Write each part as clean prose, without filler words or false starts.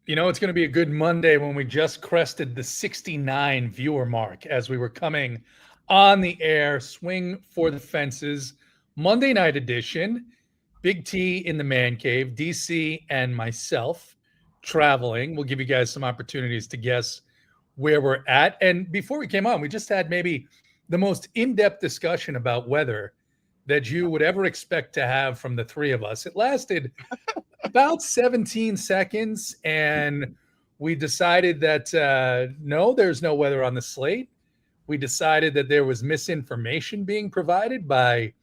You know, it's going to be a good Monday when we just crested the 69 viewer mark as we were coming on the air. Swing for the fences, Monday night edition. Big T in the man cave, DC and myself traveling. We'll give you guys some opportunities to guess where we're at. And before we came on, we just had maybe the most in-depth discussion about weather that you would ever expect to have from the three of us. It lasted about 17 seconds, and we decided that no, there's no weather on the slate. We decided that there was misinformation being provided by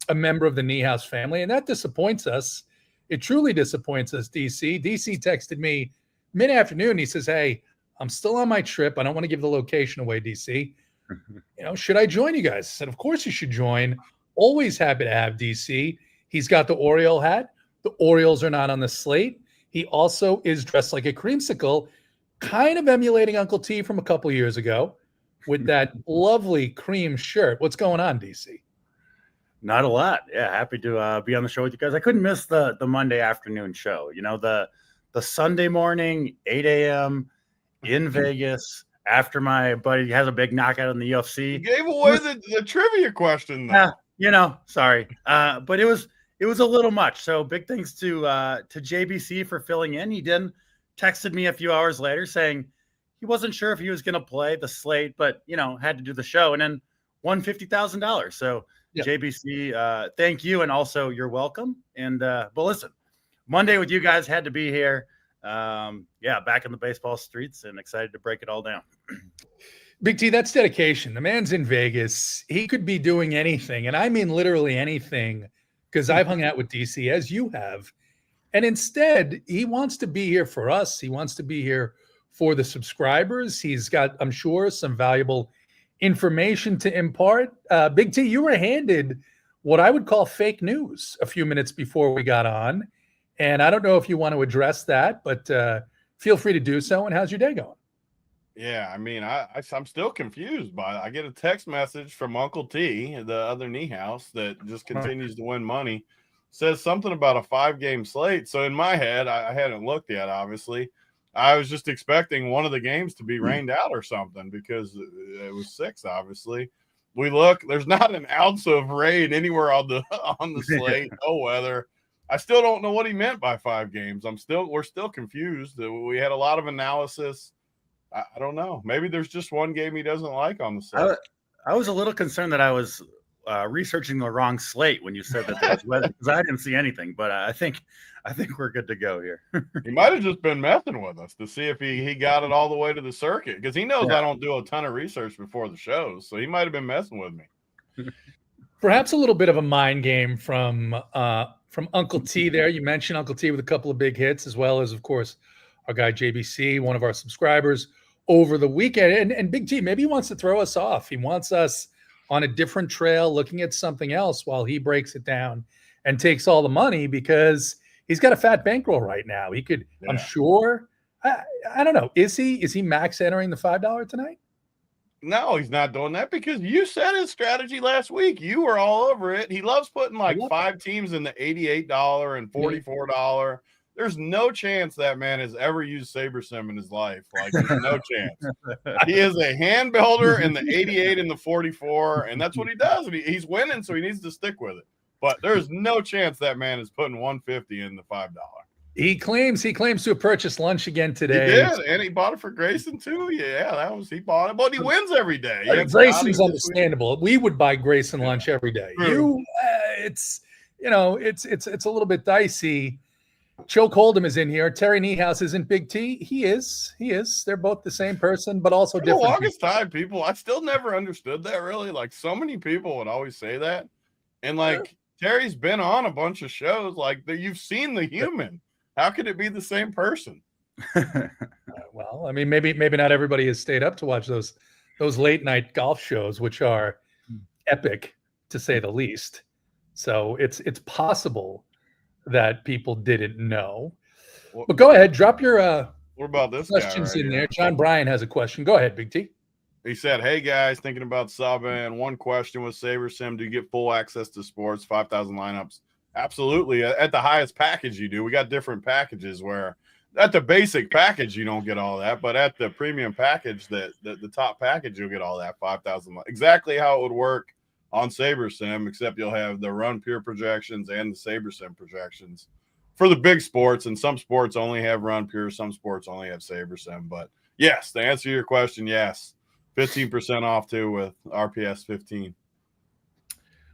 a member of the Niehaus family, and that disappoints us. It truly disappoints us, DC. DC texted me mid-afternoon. He says, hey, I'm still on my trip. I don't want to give the location away, DC. Should I join you guys? I said, of course you should join. Always happy to have DC. He's got the Oriole hat. The Orioles are not on the slate. He also is dressed like a creamsicle, kind of emulating Uncle T from a couple years ago with that lovely cream shirt. What's going on, DC? Not a lot. Yeah, happy to be on the show with you guys. I couldn't miss the Monday afternoon show. You know, the Sunday morning, 8 a.m. in Vegas after my buddy has a big knockout in the UFC. You gave away the trivia question, though. Sorry. But it was a little much. So big thanks to JBC for filling in. He then texted me a few hours later saying he wasn't sure if he was going to play the slate, but, had to do the show and then won $50,000. So yep. JBC, thank you. And also you're welcome. And, but listen, Monday with you guys, had to be here. Back in the baseball streets and excited to break it all down. Big T, that's dedication. The man's in Vegas. He could be doing anything. And I mean, literally anything, because I've hung out with DC as you have. And instead, he wants to be here for us. He wants to be here for the subscribers. He's got, I'm sure, some valuable information to impart. Big T, you were handed what I would call fake news a few minutes before we got on. And I don't know if you want to address that, but feel free to do so. And how's your day going? Yeah, I mean, I'm still confused by it. I get a text message from Uncle T, the other Niehaus, that just continues to win money. Says something about a 5-game slate. So in my head, I hadn't looked yet, obviously. I was just expecting one of the games to be rained out or something because it was 6, obviously. We look, there's not an ounce of rain anywhere on the slate, no weather. I still don't know what he meant by 5 games. We're still confused. We had a lot of analysis. I don't know. Maybe there's just one game he doesn't like on the slate. I was a little concerned that I was researching the wrong slate when you said that there was weather because I didn't see anything. But I think we're good to go here. He might have just been messing with us to see if he got it all the way to the circuit because he knows I don't do a ton of research before the shows, so he might have been messing with me. Perhaps a little bit of a mind game from Uncle T there. You mentioned Uncle T with a couple of big hits, as well as, of course, our guy JBC, one of our subscribers, over the weekend. And Big T, maybe he wants to throw us off. He wants us on a different trail looking at something else while he breaks it down and takes all the money because he's got a fat bankroll right now. He could, I'm sure, I don't know. Is he max entering the $5 tonight? No, he's not doing that because you said his strategy last week. You were all over it. He loves putting like 5 teams in the $88 and $44. There's no chance that man has ever used SaberSim in his life. Like, there's no chance. He is a hand builder in the 88 and the 44, and that's what he does. And he's winning, so he needs to stick with it. But there's no chance that man is putting 150 in the $5. He claims to have purchased lunch again today. He did, and he bought it for Grayson too. Yeah, he bought it, but he wins every day. Grayson's understandable. We would buy Grayson lunch every day. It's a little bit dicey. Choke Hold'em is in here. Terry Niehaus isn't Big T. He is. They're both the same person, but also different. For the longest time, I still never understood that really. Like, so many people would always say that. And like, Terry's been on a bunch of shows. Like, you've seen the human. How could it be the same person? Well, I mean, maybe not everybody has stayed up to watch those late night golf shows, which are epic to say the least. So it's possible that people didn't know. But go ahead, drop your what about this questions guy right in here? there. John Bryan has a question. Go ahead, Big T. He said, hey, guys, thinking about subbing. One question with SaberSim. Do you get full access to sports, 5,000 lineups? Absolutely. At the highest package you do. We got different packages where at the basic package, you don't get all that, but at the premium package, the top package, you'll get all that 5,000. Exactly how it would work on SaberSim, except you'll have the Run Pure projections and the SaberSim projections for the big sports, and some sports only have Run Pure, some sports only have SaberSim. But yes, to answer your question, yes, 15% off too with RPS 15.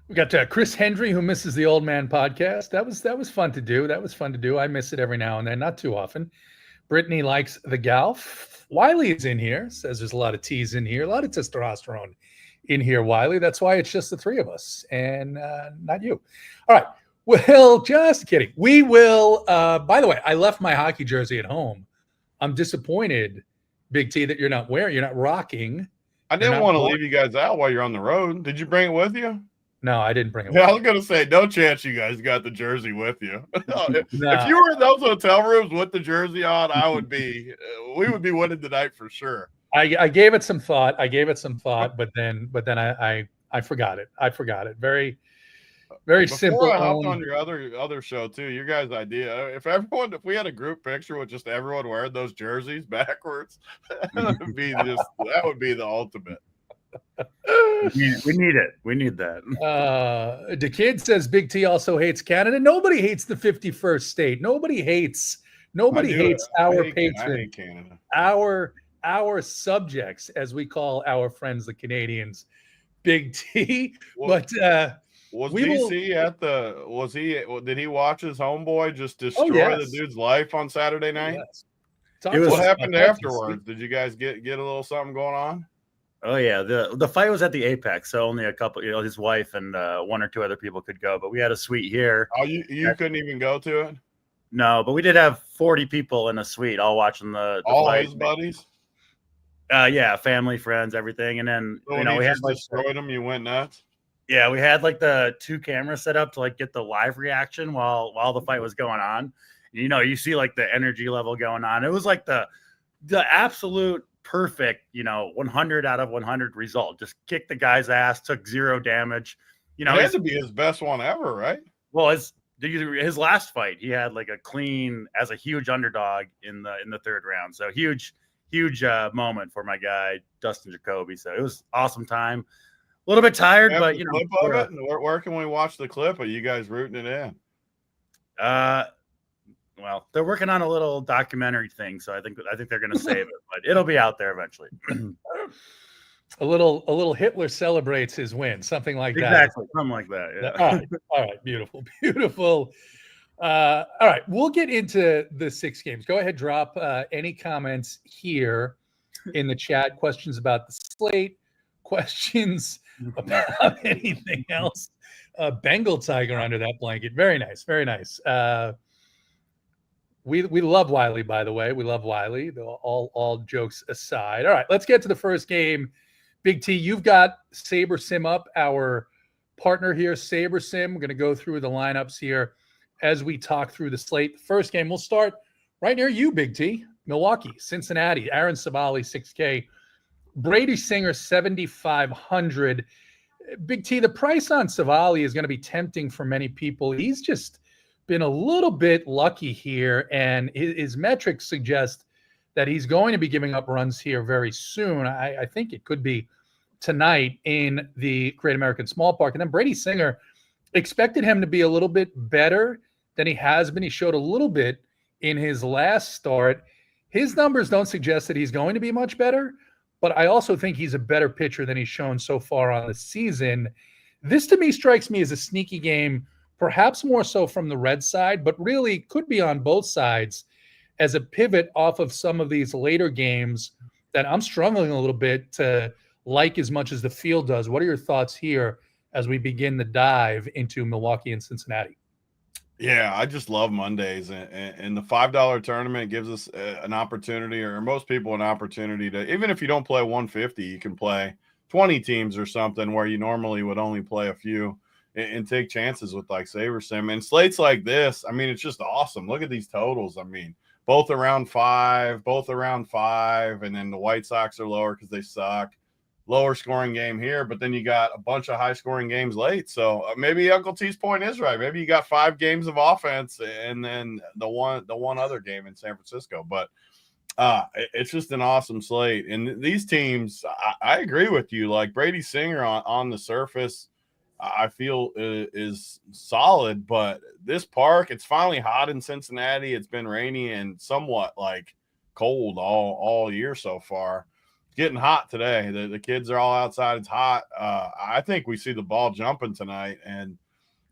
We got Chris Hendry, who misses the Old Man podcast. That was fun to do. That was fun to do. I miss it every now and then, not too often. Brittany likes the golf. Wiley is in here, says there's a lot of T's in here, a lot of testosterone in here, Wiley. That's why it's just the three of us and not you. All right. Well, just kidding. We will. By the way, I left my hockey jersey at home. I'm disappointed, Big T, that you're not rocking. I didn't want to leave you guys out while you're on the road. Did you bring it with you? No, I didn't bring it. Yeah, I was gonna say, no chance you guys got the jersey with you. If you were in those hotel rooms with the jersey on, we would be winning tonight for sure. I gave it some thought. But then I forgot it. Very simple. Before I hopped on your other show too, your guys' idea. If we had a group picture with just everyone wearing those jerseys backwards, that would be the ultimate. We need it. We need that. The kid says Big T also hates Canada. Nobody hates the 51st state. Nobody hates our patrons, our subjects, as we call our friends, the Canadians. Big T. Well, but did he watch his homeboy just destroy the dude's life on Saturday night? Yes. What happened afterwards? Did you guys get a little something going on? Oh yeah, the fight was at the Apex, so only a couple, his wife and one or two other people could go, but we had a suite here. Oh, you couldn't even go to it? No, but we did have 40 people in a suite, all watching the all fight. His buddies. Yeah, family, friends, everything, and then so we had destroyed them. You went nuts. Yeah, we had like the 2 cameras set up to get the live reaction while the fight was going on. You see like the energy level going on. It was like the absolute perfect, 100 out of 100 result. Just kicked the guy's ass, took 0 damage. It had to be his best one ever, right? Well, his last fight, he had like a clean as a huge underdog in the 3rd round. So huge moment for my guy Dustin Jacoby. So it was awesome time. A little bit tired, but where can we watch the clip of you guys rooting it in? Well, they're working on a little documentary thing, so I think they're going to save it, but it'll be out there eventually. A little Hitler celebrates his win, something like that. Exactly, something like that. Yeah. All right, beautiful. All right, we'll get into the 6 games. Go ahead, drop any comments here in the chat. Questions about the slate, questions about anything else. Bengal tiger under that blanket. Very nice, very nice. We love Wiley, by the way. We love Wiley. All jokes aside. All right, let's get to the first game. Big T, you've got SaberSim up, our partner here, SaberSim. We're going to go through the lineups here as we talk through the slate. The first game, we'll start right near you, Big T. Milwaukee, Cincinnati, Aaron Savali, 6K. Brady Singer, 7,500. Big T, the price on Savali is going to be tempting for many people. He's just been a little bit lucky here, and his metrics suggest that he's going to be giving up runs here very soon. I think it could be tonight in the Great American Small Park. And then Brady Singer, expected him to be a little bit better than he has been. He showed a little bit in his last start. His numbers don't suggest that he's going to be much better, but I also think he's a better pitcher than he's shown so far on the season. This to me strikes me as a sneaky game, perhaps more so from the red side, but really could be on both sides as a pivot off of some of these later games that I'm struggling a little bit to like as much as the field does. What are your thoughts here as we begin the dive into Milwaukee and Cincinnati? Yeah, I just love Mondays, and the $5 tournament gives us an opportunity, or most people an opportunity to, even if you don't play 150, you can play 20 teams or something where you normally would only play a few. And take chances with like SaberSim and slates like this. I mean, it's just awesome. Look at these totals. I mean, both around 5, and then the White Sox are lower because they suck. lower scoring game here, but then you got a bunch of high scoring games late. So maybe Uncle T's point is right. Maybe you got 5 games of offense and then the one other game in San Francisco. But it's just an awesome slate. And these teams, I agree with you. Like Brady Singer on the surface, I feel is solid, but this park, it's finally hot in Cincinnati. It's been rainy and somewhat like cold all year so far. Getting hot today. The kids are all outside. It's hot. I think we see the ball jumping tonight. And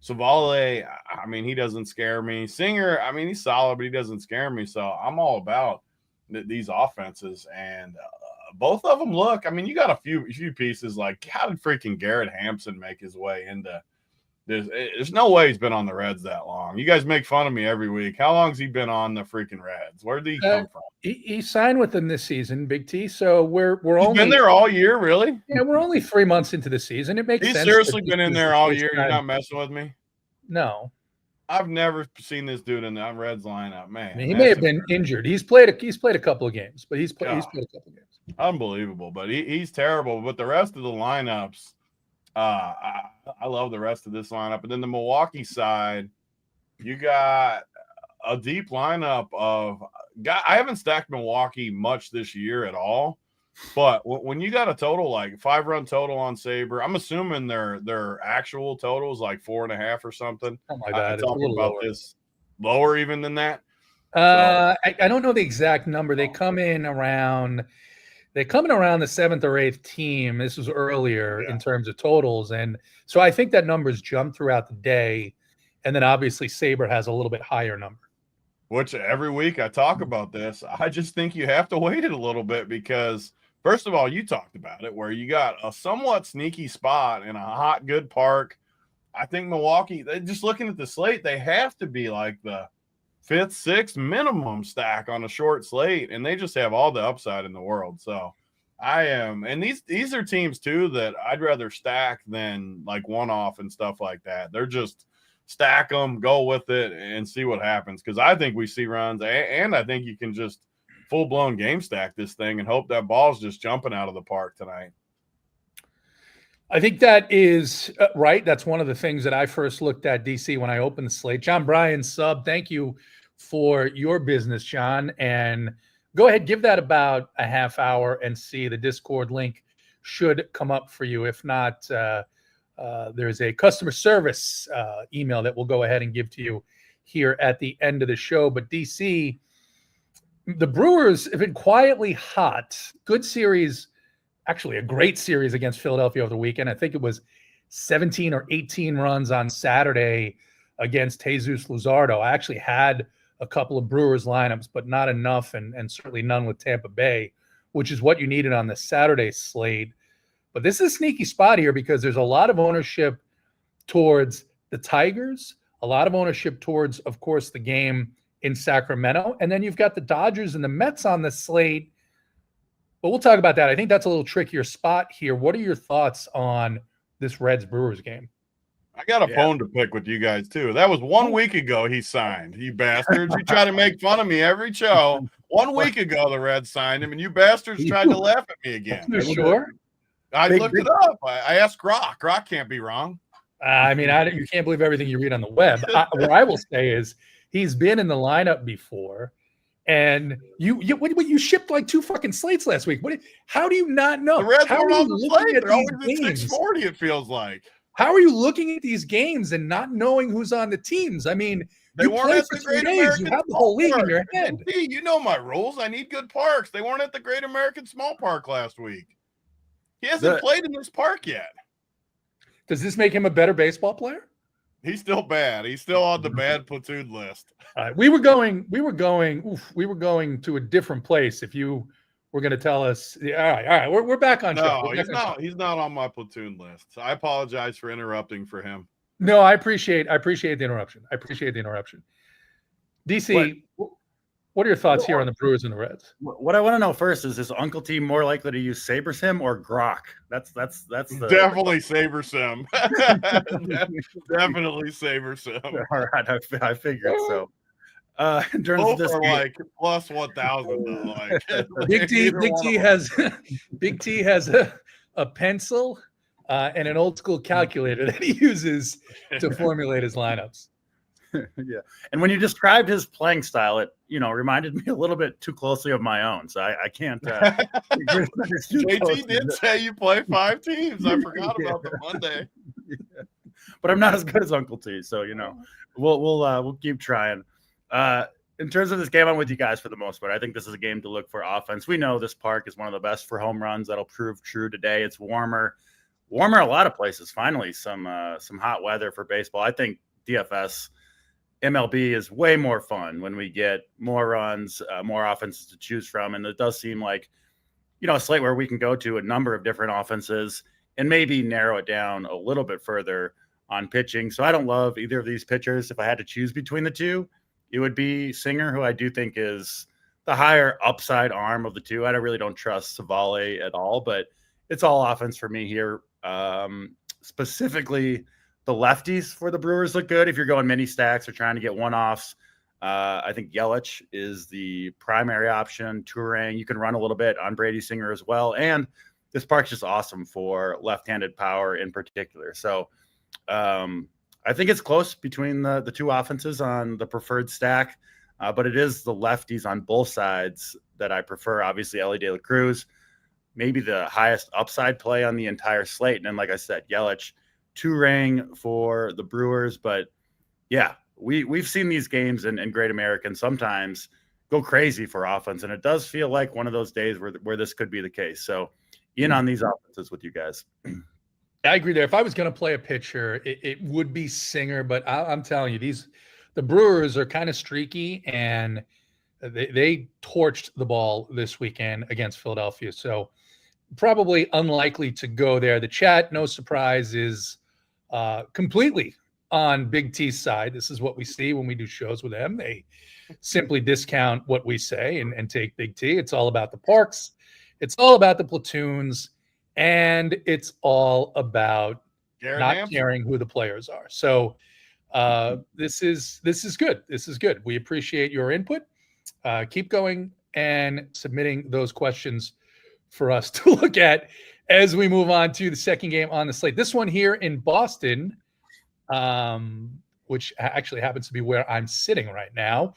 Savale, I mean, he doesn't scare me. Singer, I mean, he's solid, but he doesn't scare me. So I'm all about these offenses. And both of them look, I mean, you got a few pieces like how did freaking Garrett Hampson make his way into this? There's no way he's been on the Reds that long. You guys make fun of me every week. How long has he been on the freaking Reds? Where did he come from? He signed with them this season, Big T. So we're He's only been there all year, really? Yeah, we're only 3 months into the season. It makes He's sense. seriously been in there all year. You're not messing with me? No. I've never seen this dude in the Reds lineup, man. I mean, he may have been injured. He's played a couple of games, but he's played a couple of games. Unbelievable, but he's terrible. But the rest of the lineups, I love the rest of this lineup. And then the Milwaukee side, you got a deep lineup of guys. I haven't stacked Milwaukee much this year at all. But when you got a total like 5-run total on Saber, I'm assuming their actual total is like 4.5 or something. Oh my God, I'm talking about lower. This lower even than that. I don't know the exact number. They come in around the 7th or 8th team. This was earlier in terms of totals, and so I think that number's jumped throughout the day. And then obviously Saber has a little bit higher number. Which every week I talk about this. I just think you have to wait it a little bit because. First of all, you talked about it where you got a somewhat sneaky spot in a hot, good park. I think Milwaukee, just looking at the slate, they have to be like the 5th, 6th minimum stack on a short slate, and they just have all the upside in the world. So and these are teams too that I'd rather stack than like one-off and stuff like that. They're just stack them, go with it, and see what happens because I think we see runs, and I think you can just full-blown game stack this thing and hope that ball's just jumping out of the park tonight. I think that is right. That's one of the things that I first looked at, DC, when I opened the slate. John Bryan sub, thank you for your business, John. And go ahead, give that about a half hour and see. The Discord link should come up for you. If not, there's a customer service email that we'll go ahead and give to you here at the end of the show. But DC, the Brewers have been quietly hot. Good series, actually a great series against Philadelphia over the weekend. I think it was 17 or 18 runs on Saturday against Jesus Luzardo. I actually had a couple of Brewers lineups, but not enough, and certainly none with Tampa Bay, which is what you needed on the Saturday slate. But this is a sneaky spot here because there's a lot of ownership towards the Tigers, a lot of ownership towards, of course, the game in Sacramento. And then you've got the Dodgers and the Mets on the slate. But we'll talk about that. I think that's a little trickier spot here. What are your thoughts on this Reds-Brewers game? I got a bone to pick with you guys, too. That was 1 week ago he signed. You bastards. You try to make fun of me every show. 1 week ago the Reds signed him, and you bastards tried to laugh at me again. You're sure? I looked it up. I asked Grok. Grok can't be wrong. I mean, you can't believe everything you read on the web. What I will say is he's been in the lineup before, and you shipped like 2 fucking slates last week. How do you not know? The Reds How are on the slate. at They're always these at games? 640, it feels like. How are you looking at these games and not knowing who's on the teams? I mean, they weren't at the Great American. You have the whole league in your head. Hey, you know my rules. I need good parks. They weren't at the Great American Small Park last week. He hasn't played in this park yet. Does this make him a better baseball player? He's still bad. He's still on the bad platoon list. We were going to a different place. If you were going to tell us, all right, we're back on track. No, he's not on my platoon list. So I apologize for interrupting for him. No, I appreciate the interruption. DC, what are your thoughts here on the Brewers and the Reds? What I want to know first is Uncle T more likely to use Saber Sim or Grok? That's the definitely Saber Sim. Definitely Saber Sim. All right, I figured so. During both this are game, like plus 1,000 though. Like Big T has a a pencil, and an old school calculator that he uses to formulate his lineups. Yeah. And when you described his playing style, it, reminded me a little bit too closely of my own. So I can't. JT did say you play 5 teams. I forgot about the Monday. Yeah. But I'm not as good as Uncle T. So, we'll keep trying. In terms of this game, I'm with you guys for the most part. I think this is a game to look for offense. We know this park is one of the best for home runs. That'll prove true today. It's warmer a lot of places. Finally, some hot weather for baseball. I think DFS MLB is way more fun when we get more runs, more offenses to choose from. And it does seem like, a slate where we can go to a number of different offenses and maybe narrow it down a little bit further on pitching. So I don't love either of these pitchers. If I had to choose between the two, it would be Singer, who I do think is the higher upside arm of the two. I really don't trust Savale at all, but it's all offense for me here. Specifically, the lefties for the Brewers look good. If you're going mini stacks or trying to get one-offs, I think Yelich is the primary option. Turang, you can run a little bit on Brady Singer as well. And this park's just awesome for left-handed power in particular. So I think it's close between the two offenses on the preferred stack, but it is the lefties on both sides that I prefer. Obviously, Elly De La Cruz, maybe the highest upside play on the entire slate. And then, like I said, Yelich, Turang for the Brewers. But yeah, we've seen these games in Great American sometimes go crazy for offense, and it does feel like one of those days where this could be the case. So in on these offenses with you guys. I agree there. If I was going to play a pitcher, it would be Singer, but I'm telling you, the Brewers are kind of streaky, and they torched the ball this weekend against Philadelphia. So probably unlikely to go there. The chat, no surprise, is completely on Big T's side. This is what we see when we do shows with them. They simply discount what we say and take Big T. It's all about the parks. It's all about the platoons. And it's all about not caring who the players are. So this is good. This is good. We appreciate your input. Keep going and submitting those questions for us to look at as we move on to the second game on the slate. This one here in Boston, which actually happens to be where I'm sitting right now.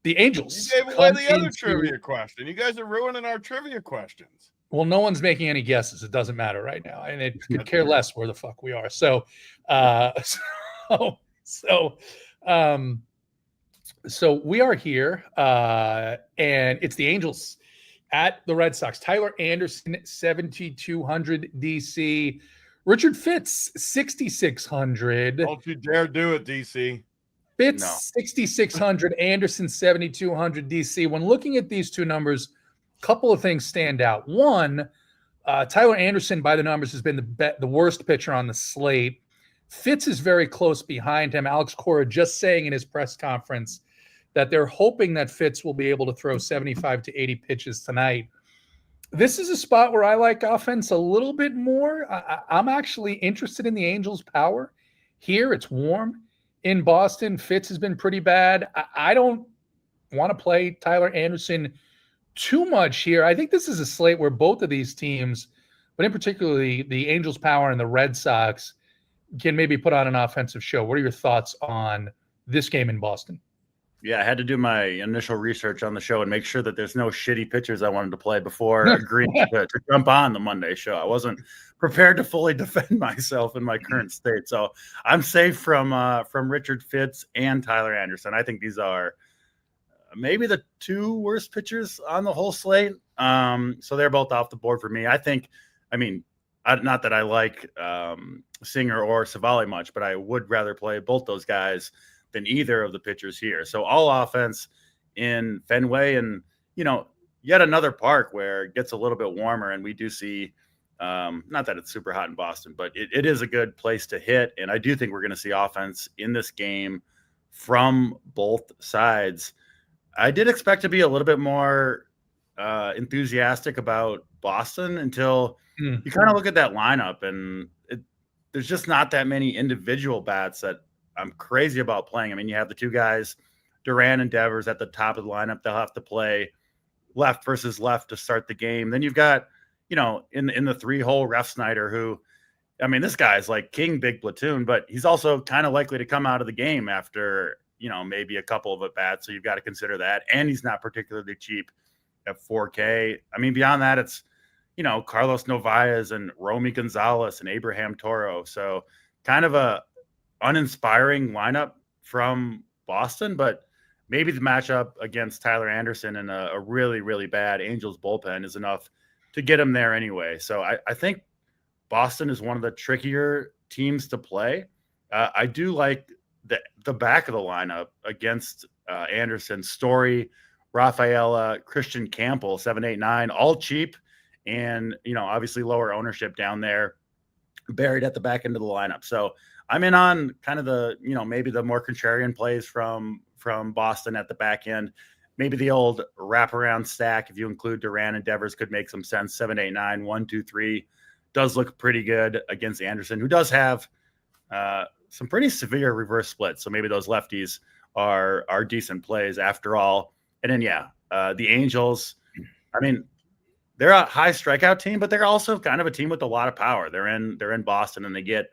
The Angels. You gave away the other trivia question. You guys are ruining our trivia questions. Well, no one's making any guesses. It doesn't matter right now, and it could care less where the fuck we are. So we are here, and it's the Angels at the Red Sox. Tyler Anderson, 7,200 DC. Richard Fitz, 6,600. Don't you dare do it, DC. Fitz, no. 6,600. Anderson, 7,200 DC. When looking at these two numbers, couple of things stand out. One, Tyler Anderson, by the numbers, has been the worst pitcher on the slate. Fitz is very close behind him. Alex Cora just saying in his press conference that they're hoping that Fitz will be able to throw 75 to 80 pitches tonight. This is a spot where I like offense a little bit more. I'm actually interested in the Angels' power here. It's warm in Boston. Fitz has been pretty bad. I don't want to play Tyler Anderson too much here. I think this is a slate where both of these teams, but in particular the Angels' power and the Red Sox, can maybe put on an offensive show. What are your thoughts on this game in Boston? Yeah, I had to do my initial research on the show and make sure that there's no shitty pitchers I wanted to play before agreeing to jump on the Monday show. I wasn't prepared to fully defend myself in my current state. So I'm safe from Richard Fitz and Tyler Anderson. I think these are maybe the two worst pitchers on the whole slate. So they're both off the board for me. Not that I like Singer or Savale much, but I would rather play both those guys than either of the pitchers here. So all offense in Fenway, and, yet another park where it gets a little bit warmer, and we do see, not that it's super hot in Boston, but it is a good place to hit. And I do think we're going to see offense in this game from both sides. I did expect to be a little bit more enthusiastic about Boston until you kind of look at that lineup, and there's just not that many individual bats that I'm crazy about playing. I mean, you have the two guys, Duran and Devers, at the top of the lineup. They'll have to play left versus left to start the game. Then you've got, in the 3-hole Ref Snyder, who, I mean, this guy's like king big platoon, but he's also kind of likely to come out of the game after, maybe a couple of at bats. So you've got to consider that. And he's not particularly cheap at 4K. I mean, beyond that, it's, Carlos Novaez and Romy Gonzalez and Abraham Toro. So kind of a uninspiring lineup from Boston, but maybe the matchup against Tyler Anderson and a really, really bad Angels bullpen is enough to get him there anyway. So I think Boston is one of the trickier teams to play. I do like the back of the lineup against Anderson, Story, Rafaela, Christian Campbell, 7, 8, 9, all cheap. And, obviously lower ownership down there, buried at the back end of the lineup. So I'm in on kind of the, maybe the more contrarian plays from Boston at the back end. Maybe the old wraparound stack, if you include Duran and Devers, could make some sense. 7, 8, 9, 1, 2, 3 does look pretty good against Anderson, who does have some pretty severe reverse splits. So maybe those lefties are decent plays after all. And then, the Angels, I mean, they're a high strikeout team, but they're also kind of a team with a lot of power. They're in Boston, and they get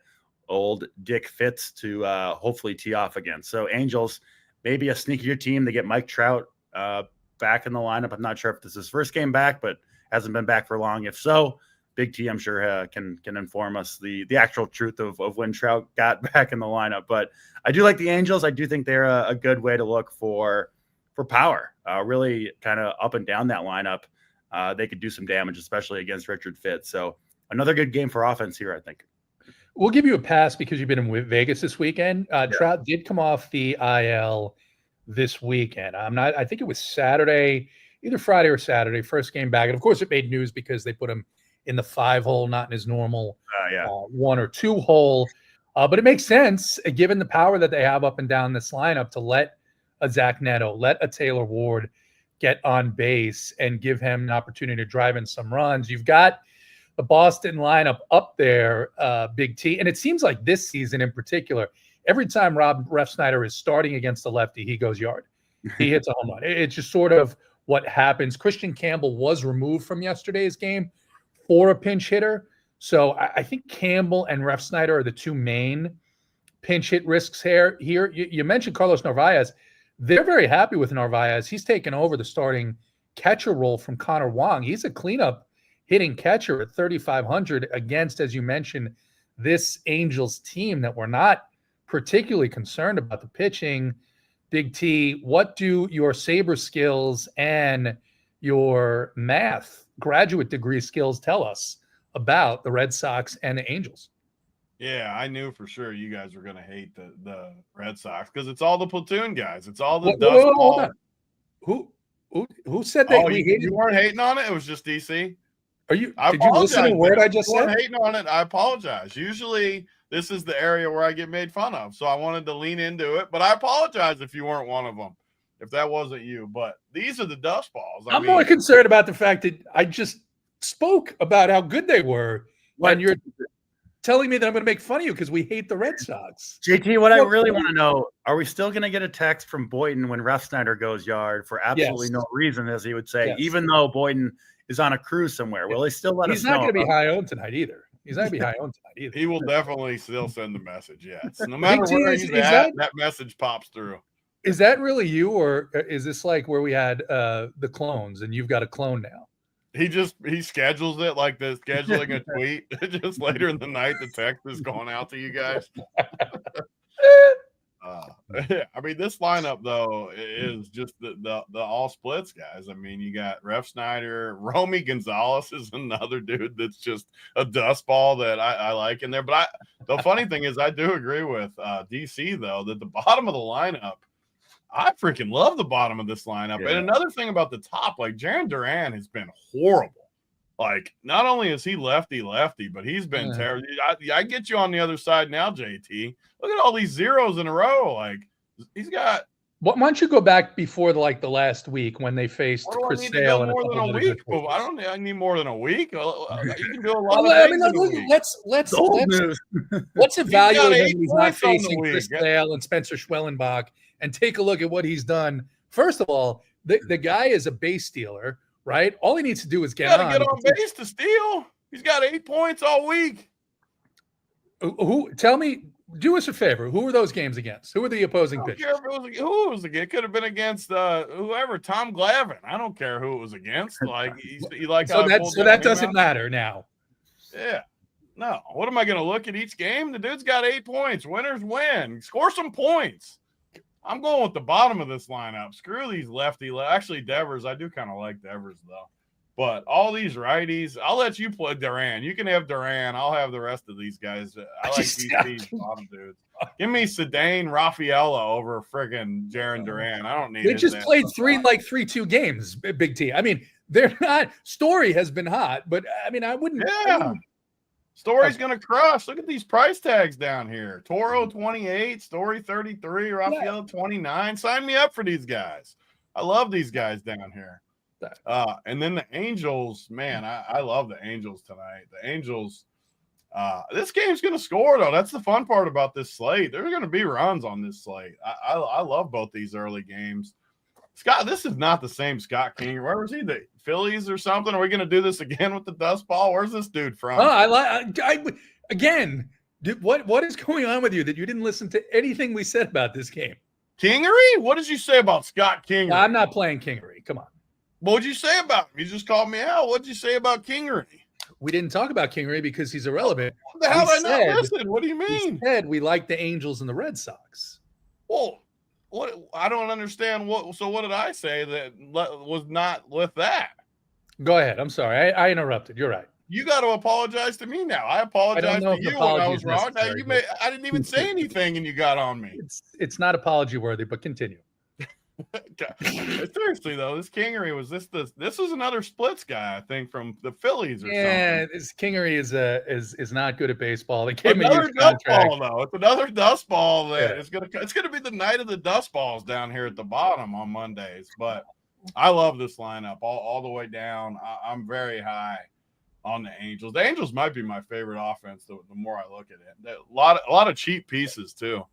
old Dick Fitz to hopefully tee off again. So Angels, maybe a sneakier team. They get Mike Trout back in the lineup. I'm not sure if this is his first game back, but hasn't been back for long. If so, Big T, I'm sure can inform us the actual truth of when Trout got back in the lineup. But I do like the Angels. I do think they're a good way to look for power, really kind of up and down that lineup. They could do some damage, especially against Richard Fitz. So another good game for offense here, I think. We'll give you a pass because you've been in Vegas this weekend. Trout did come off the IL this weekend. I think it was Saturday, either Friday or Saturday, first game back. And of course it made news because they put him in the 5-hole, not in his normal 1 or 2 hole. But it makes sense given the power that they have up and down this lineup to let a Zach Neto, let a Taylor Ward get on base and give him an opportunity to drive in some runs. You've got the Boston lineup up there, Big T. And it seems like this season in particular, every time Rob Refsnyder is starting against the lefty, he goes yard. He hits a home run. It's just sort of what happens. Christian Campbell was removed from yesterday's game for a pinch hitter. So I think Campbell and Refsnyder are the two main pinch hit risks here. You mentioned Carlos Narvaez. They're very happy with Narvaez. He's taken over the starting catcher role from Connor Wong. He's a cleanup hitting catcher at 3,500 against, as you mentioned, this Angels team that we're not particularly concerned about the pitching. Big T, what do your Sabre skills and your math graduate degree skills tell us about the Red Sox and the Angels? Yeah, I knew for sure you guys were going to hate the Red Sox because it's all the platoon guys. It's all the dust ball. Who said that? You weren't hating on it? It was just DC? Did you listen to a word I just said? You weren't hating on it. I apologize. Usually this is the area where I get made fun of, so I wanted to lean into it. But I apologize if you weren't one of them, if that wasn't you. But these are the dust balls. I'm more concerned about the fact that I just spoke about how good they were, and you're telling me that I'm going to make fun of you because we hate the Red Sox. JT, what I really want to know, are we still going to get a text from Boynton when Refsnyder goes yard for absolutely no reason, as he would say, even though Boynton is on a cruise somewhere? Will they still let us know? He's not going to be high owned tonight either. He will definitely still send the message, yes. No matter where he's at, that message pops through. Is that really you, or is this like where we had the clones and you've got a clone now? He schedules it like the scheduling a tweet. Just later in the night, the text is going out to you guys. I mean, this lineup though is just the all splits guys. I mean, you got Refsnyder, Romy Gonzalez is another dude that's just a dust ball that I like in there. But the funny thing is, I do agree with DC though that the bottom of the lineup, I freaking love the bottom of this lineup. Yeah. And another thing about the top, like Jarren Duran has been horrible. Like, not only is he lefty, but he's been terrible. I get you on the other side now, JT. Look at all these zeros in a row. Like, he's got. Why don't you go back before the last week when they faced Chris Sale? I need more than a week. You can do a lot of things. Let's evaluate him. He's not facing Chris Sale and Spencer Schwellenbach and take a look at what he's done. First of all, the guy is a base stealer right? All he needs to do is Get on base to steal. He's got 8 points all week. Who? Tell me. Do us a favor. Who were those games against? Who were the opposing pitchers? I don't care if who it was against. It could have been against whoever, Tom Glavine. I don't care who it was against. Like so that doesn't matter now. Yeah. No. What am I going to look at each game? The dude's got 8 points. Winners win. Score some points. I'm going with the bottom of this lineup. Screw these lefty. Actually, Devers. I do kind of like Devers though. But all these righties, I'll let you play Duran. You can have Duran. I'll have the rest of these guys. I like these bottom dudes. Give me Sedane Rafaela over friggin' Jaron Duran. I don't need it. They just played 3-2 games, Big T. I mean, they're not – Story has been hot, but, I mean, I wouldn't – Yeah. Story's going to crush. Look at these price tags down here. Toro 28, Story 33, Rafaela 29. Sign me up for these guys. I love these guys down here. And then the Angels, man, I love the Angels tonight. The Angels, this game's going to score, though. That's the fun part about this slate. There's going to be runs on this slate. I love both these early games. Scott, this is not the same Scott King. Where was he? The Phillies or something? Are we going to do this again with the dust ball? Where's this dude from? Again, what is going on with you that you didn't listen to anything we said about this game? Kingery? What did you say about Scott Kingery? I'm not playing Kingery. Come on. What did you say about him? You just called me out. What did you say about Kingery? We didn't talk about Kingery because he's irrelevant. What the hell did I not listen? What do you mean? We said we like the Angels and the Red Sox. Well, what? I don't understand. So what did I say that was not with that? Go ahead. I'm sorry. I interrupted. You're right. You got to apologize to me now. I apologize to you when I was wrong. Now I didn't even say anything, and you got on me. It's not apology worthy, but continue. Seriously though, this Kingery was this was another splits guy, I think, from the Phillies or something. Yeah, this Kingery is not good at baseball. They gave him another a dust ball though. It's another dust ball that it's gonna be the night of the dust balls down here at the bottom on Mondays. But I love this lineup all the way down. I'm very high on the Angels. The Angels might be my favorite offense the more I look at it. A lot of cheap pieces too.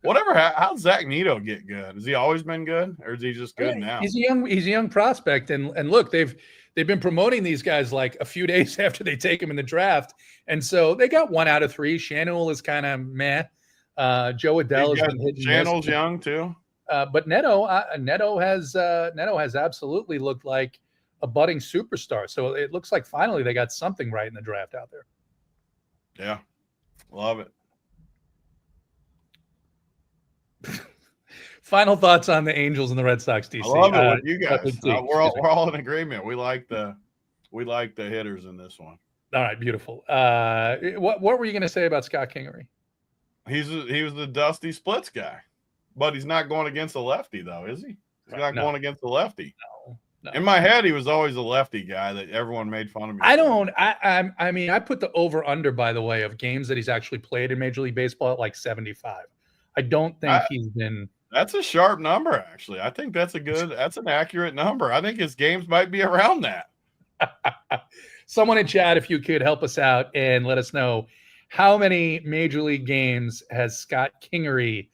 How'd Zach Neto get good? Has he always been good, or is he just good now? He's a young prospect, and look, they've been promoting these guys like a few days after they take him in the draft, and so they got 1 out of 3. Shannon is kind of meh. Joe Adell has been hitting. Shannon's young too, but Neto has absolutely looked like a budding superstar. So it looks like finally they got something right in the draft out there. Yeah, love it. Final thoughts on the Angels and the Red Sox, DC. I love it with you guys. We're all in agreement. We like the hitters in this one. All right, beautiful. What were you going to say about Scott Kingery? He was the dusty splits guy, but he's not going against a lefty though, is he? He's not going against a lefty. No. In my head, he was always a lefty guy that everyone made fun of me. I mean, I put the over under, by the way, of games that he's actually played in Major League Baseball at like 75. I don't think he's been. That's a sharp number, actually. I think that's an accurate number. I think his games might be around that. Someone in chat, if you could help us out and let us know how many Major League games has Scott Kingery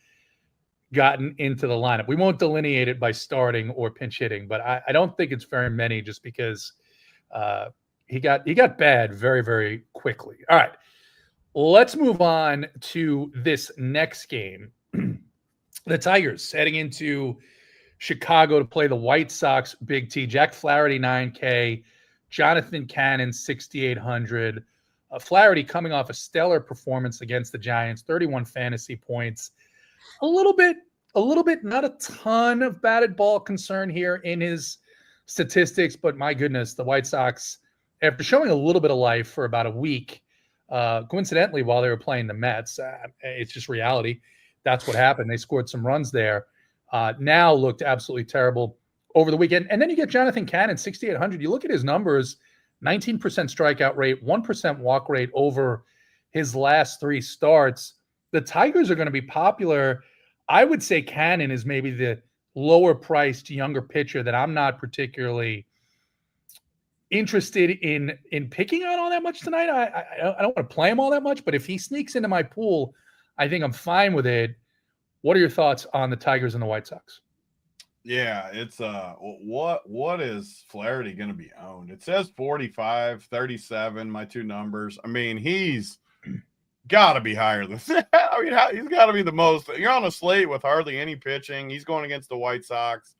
gotten into the lineup. We won't delineate it by starting or pinch hitting, but I don't think it's very many, just because he got bad very, very quickly. All right. Let's move on to this next game. The Tigers heading into Chicago to play the White Sox. Big T. Jack Flaherty, 9K. Jonathan Cannon, 6,800. Flaherty coming off a stellar performance against the Giants, 31 fantasy points. A little bit, not a ton of batted ball concern here in his statistics, but my goodness, the White Sox, after showing a little bit of life for about a week, coincidentally, while they were playing the Mets, it's just reality. That's what happened. They scored some runs there. Now looked absolutely terrible over the weekend. And then you get Jonathan Cannon, 6,800. You look at his numbers, 19% strikeout rate, 1% walk rate over his last 3 starts. The Tigers are going to be popular. I would say Cannon is maybe the lower priced younger pitcher that I'm not particularly interested in picking on all that much tonight. I don't want to play him all that much, but if he sneaks into my pool, I think I'm fine with it. What are your thoughts on the Tigers and the White Sox? Yeah, it's what is Flaherty going to be owned? It says 45, 37, my two numbers. I mean, he's got to be higher than that. I mean, he's got to be the most. You're on a slate with hardly any pitching. He's going against the White Sox.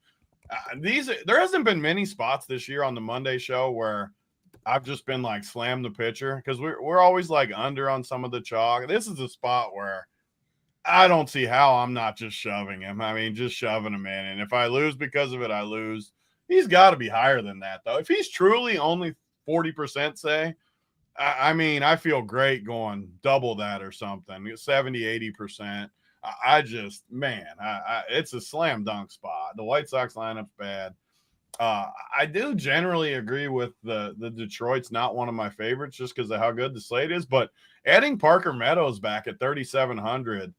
There hasn't been many spots this year on the Monday show where I've just been like slam the pitcher, because we're always like under on some of the chalk. This is a spot where I don't see how I'm not just shoving him. I mean, just shoving him in. And if I lose because of it, I lose. He's got to be higher than that, though. If he's truly only 40%, say, I mean, I feel great going double that or something, 70, 80%. It's a slam dunk spot. The White Sox lineup's bad. I do generally agree with the Detroit's not one of my favorites just because of how good the slate is, but adding Parker Meadows back at 3,700,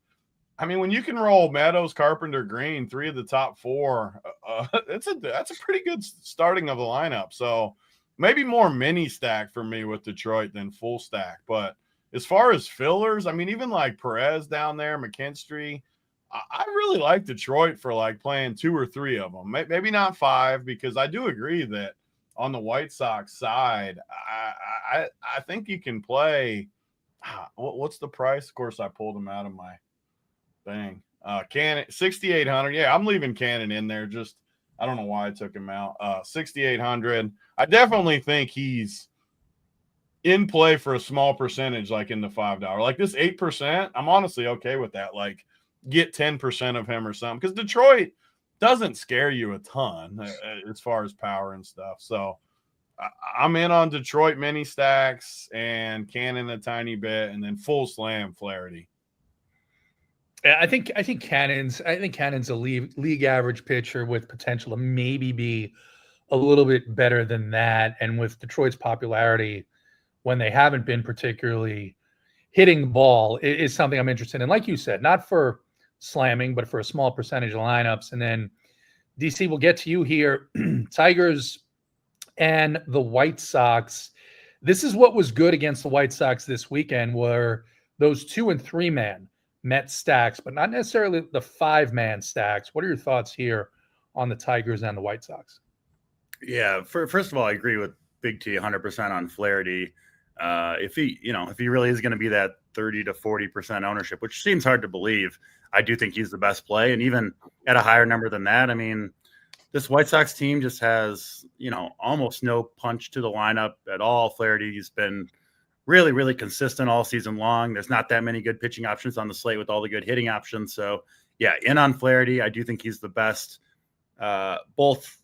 I mean, when you can roll Meadows, Carpenter, Green, three of the top four, that's a pretty good starting of the lineup. So maybe more mini stack for me with Detroit than full stack. But as far as fillers, I mean, even like Perez down there, McKinstry, I really like Detroit for like playing two or three of them. Maybe not five, because I do agree that on the White Sox side, I think you can play. What's the price? Of course, I pulled them out of my thing. Cannon 6,800. Yeah, I'm leaving Cannon in there. Just I don't know why I took him out. 6,800. I definitely think he's in play for a small percentage, like in the $5. Like this 8%, I'm honestly okay with that. Like get 10% of him or something, because Detroit doesn't scare you a ton as far as power and stuff. So I'm in on Detroit mini stacks and Cannon a tiny bit, and then full slam Flaherty. I think Cannon's a league average pitcher with potential to maybe be a little bit better than that. And with Detroit's popularity, when they haven't been particularly hitting the ball, is something I'm interested in. Like you said, not for slamming, but for a small percentage of lineups. And then DC, we'll get to you here. Tigers and the White Sox. This is what was good against the White Sox this weekend, were those 2 and 3 man Met stacks, but not necessarily the 5-man stacks. What are your thoughts here on the Tigers and the White Sox? Yeah, first of all, I agree with Big T 100% on Flaherty. If he really is going to be that 30 to 40% ownership, which seems hard to believe, I do think he's the best play. And even at a higher number than that, I mean, this White Sox team just has, almost no punch to the lineup at all. Flaherty's been really, really consistent all season long. There's not that many good pitching options on the slate with all the good hitting options. So, yeah, in on Flaherty. I do think he's the best, both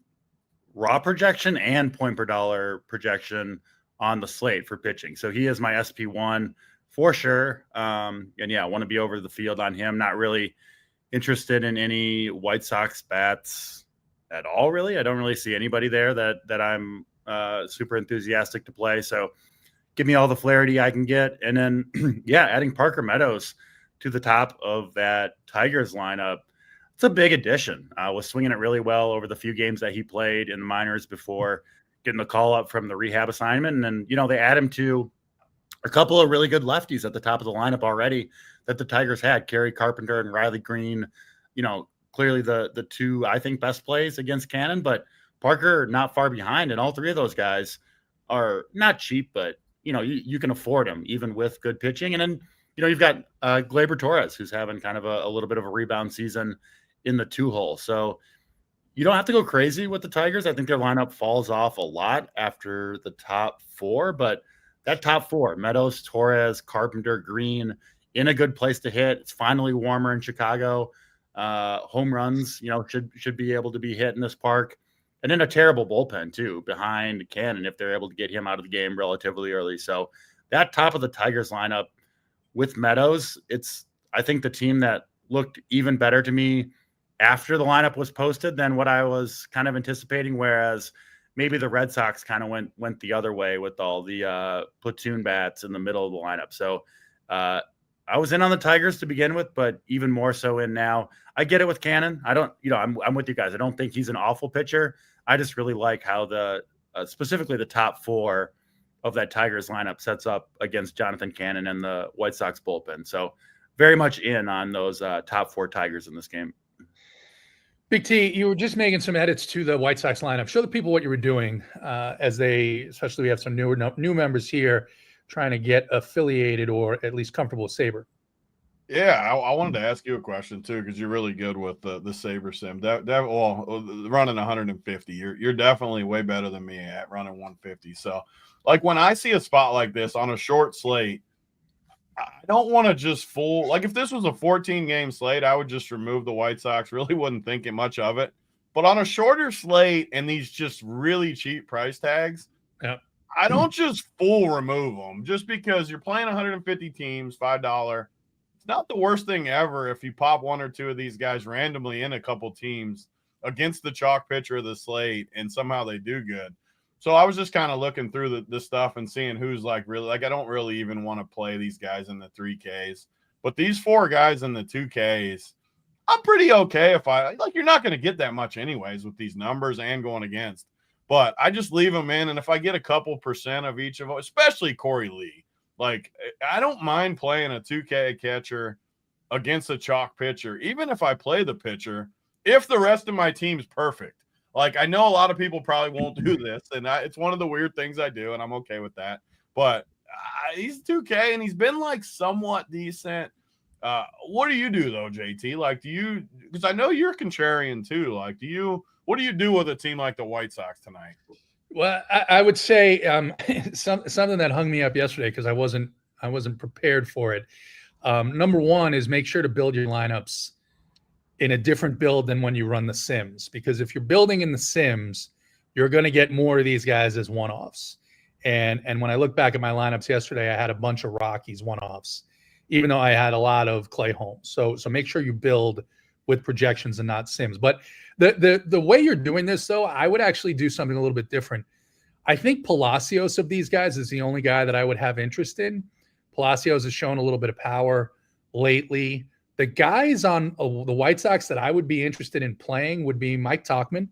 raw projection and point per dollar projection on the slate for pitching. So he is my SP1 for sure. And yeah, I want to be over the field on him. Not really interested in any White Sox bats at all, really. I don't really see anybody there that I'm super enthusiastic to play. So give me all the Flaherty I can get. And then, yeah, adding Parker Meadows to the top of that Tigers lineup, it's a big addition. Was swinging it really well over the few games that he played in the minors before getting the call up from the rehab assignment. And then, they add him to a couple of really good lefties at the top of the lineup already that the Tigers had, Kerry Carpenter and Riley Green. Clearly the two, I think, best plays against Cannon, but Parker not far behind. And all three of those guys are not cheap, but you can afford them even with good pitching. And then, you've got Gleyber Torres, who's having kind of a little bit of a rebound season in the 2-hole. So you don't have to go crazy with the Tigers. I think their lineup falls off a lot after the top 4, but that top 4, Meadows, Torres, Carpenter, Green, in a good place to hit. It's finally warmer in Chicago. Home runs, should be able to be hit in this park. And then a terrible bullpen, too, behind Cannon if they're able to get him out of the game relatively early. So that top of the Tigers lineup with Meadows, it's, I think, the team that looked even better to me after the lineup was posted than what I was kind of anticipating, whereas maybe the Red Sox kind of went the other way with all the platoon bats in the middle of the lineup. So I was in on the Tigers to begin with, but even more so in now. I get it with Cannon. I don't, I'm with you guys. I don't think he's an awful pitcher. I just really like how the specifically the top 4 of that Tigers lineup sets up against Jonathan Cannon and the White Sox bullpen. So very much in on those top 4 Tigers in this game. Big T, you were just making some edits to the White Sox lineup. Show the people what you were doing especially we have some new members here trying to get affiliated or at least comfortable with Sabre. Yeah, I wanted to ask you a question too, because you're really good with the Sabre sim. Running 150, you're definitely way better than me at running 150. So, like when I see a spot like this on a short slate, I don't want to just like if this was a 14-game slate, I would just remove the White Sox. Really wouldn't think much of it. But on a shorter slate and these just really cheap price tags, yeah, I don't just remove them just because you're playing 150 teams, $5. It's not the worst thing ever if you pop one or two of these guys randomly in a couple teams against the chalk pitcher of the slate and somehow they do good. So I was just kind of looking through the stuff and seeing who's like really like I don't really even want to play these guys in the 3Ks, but these 4 guys in the 2Ks, I'm pretty okay if I like. You're not going to get that much anyways with these numbers and going against, but I just leave them in, and if I get a couple % of each of them, especially Corey Lee, like I don't mind playing a 2K catcher against a chalk pitcher, even if I play the pitcher, if the rest of my team's perfect. Like, I know a lot of people probably won't do this, and it's one of the weird things I do, and I'm okay with that. But he's 2K, and he's been, like, somewhat decent. What do you do, though, JT? Like, because I know you're contrarian, too. Like, what do you do with a team like the White Sox tonight? Well, I would say something that hung me up yesterday because I wasn't prepared for it. Number one is make sure to build your lineups in a different build than when you run the Sims, because if you're building in the Sims, you're going to get more of these guys as one-offs. And when I look back at my lineups yesterday, I had a bunch of Rockies one-offs, even though I had a lot of Clay Holmes. So make sure you build with projections and not Sims. But the way you're doing this, though, I would actually do something a little bit different. I think Palacios of these guys is the only guy that I would have interest in. Palacios has shown a little bit of power lately. The guys on the White Sox that I would be interested in playing would be Mike Tauchman.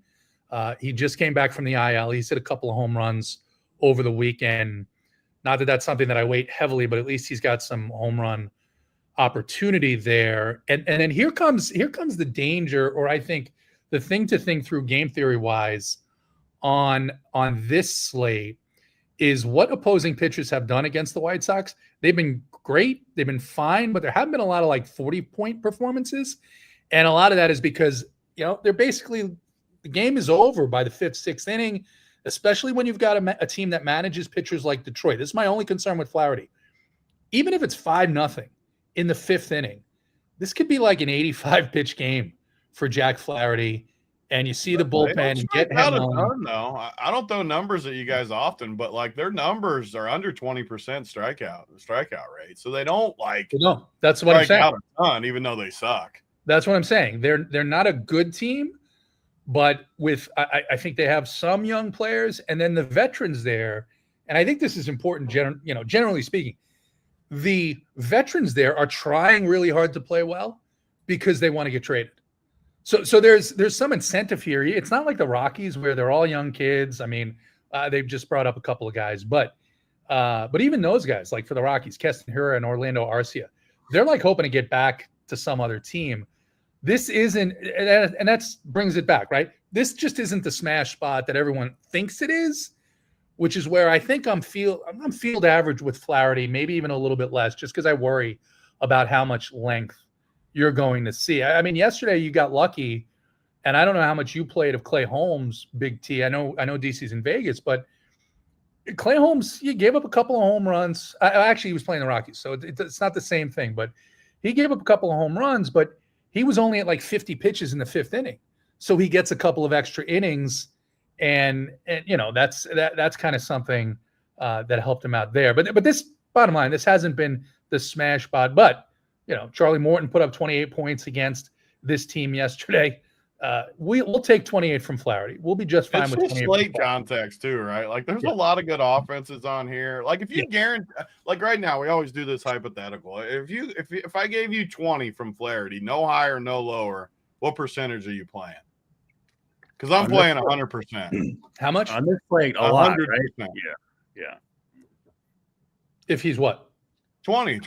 He just came back from the IL. He's hit a couple of home runs over the weekend. Not that that's something that I weight heavily, but at least he's got some home run opportunity there. And then here comes the danger, or I think the thing to think through game theory wise on this slate is what opposing pitchers have done against the White Sox. They've been great. They've been fine, but there haven't been a lot of like 40-point performances. And a lot of that is because, they're basically, the game is over by the 5th, 6th inning, especially when you've got a team that manages pitchers like Detroit. This is my only concern with Flaherty. Even if it's 5-0 in the 5th inning, this could be like an 85-pitch game for Jack Flaherty. And you see the bullpen and get him on. No, I don't throw numbers at you guys often, but like their numbers are under 20% strikeout rate. So they don't That's what I'm saying. Out a ton, even though they suck. That's what I'm saying. They're not a good team, but I think they have some young players and then the veterans there. And I think this is important. Generally speaking, the veterans there are trying really hard to play well because they want to get traded. So there's some incentive here. It's not like the Rockies where they're all young kids. I mean, they've just brought up a couple of guys, but even those guys, like for the Rockies, Keston Hiura and Orlando Arcia, they're like hoping to get back to some other team. This isn't, and that brings it back, right? This just isn't the smash spot that everyone thinks it is, which is where I think I'm field average with Flaherty, maybe even a little bit less, just because I worry about how much length you're going to see. I mean, yesterday you got lucky, and I don't know how much you played of Clay Holmes, Big T. I know DC's in Vegas, but Clay Holmes, he gave up a couple of home runs. Actually, he was playing the Rockies, so it's not the same thing, but he gave up a couple of home runs, but he was only at like 50 pitches in the 5th inning. So he gets a couple of extra innings, and that's kind of something that helped him out there. But this, bottom line, this hasn't been the smash spot, but Charlie Morton put up 28 points against this team yesterday. We'll take 28 from Flaherty. We'll be just fine with 28. Slate context too, right? Like there's a lot of good offenses on here. Like if you guarantee, like right now, we always do this hypothetical. If I gave you 20 from Flaherty, no higher, no lower, what percentage are you playing? Because I'm playing 100%. How much? On this slate, a lot, right? Yeah. If he's what? 20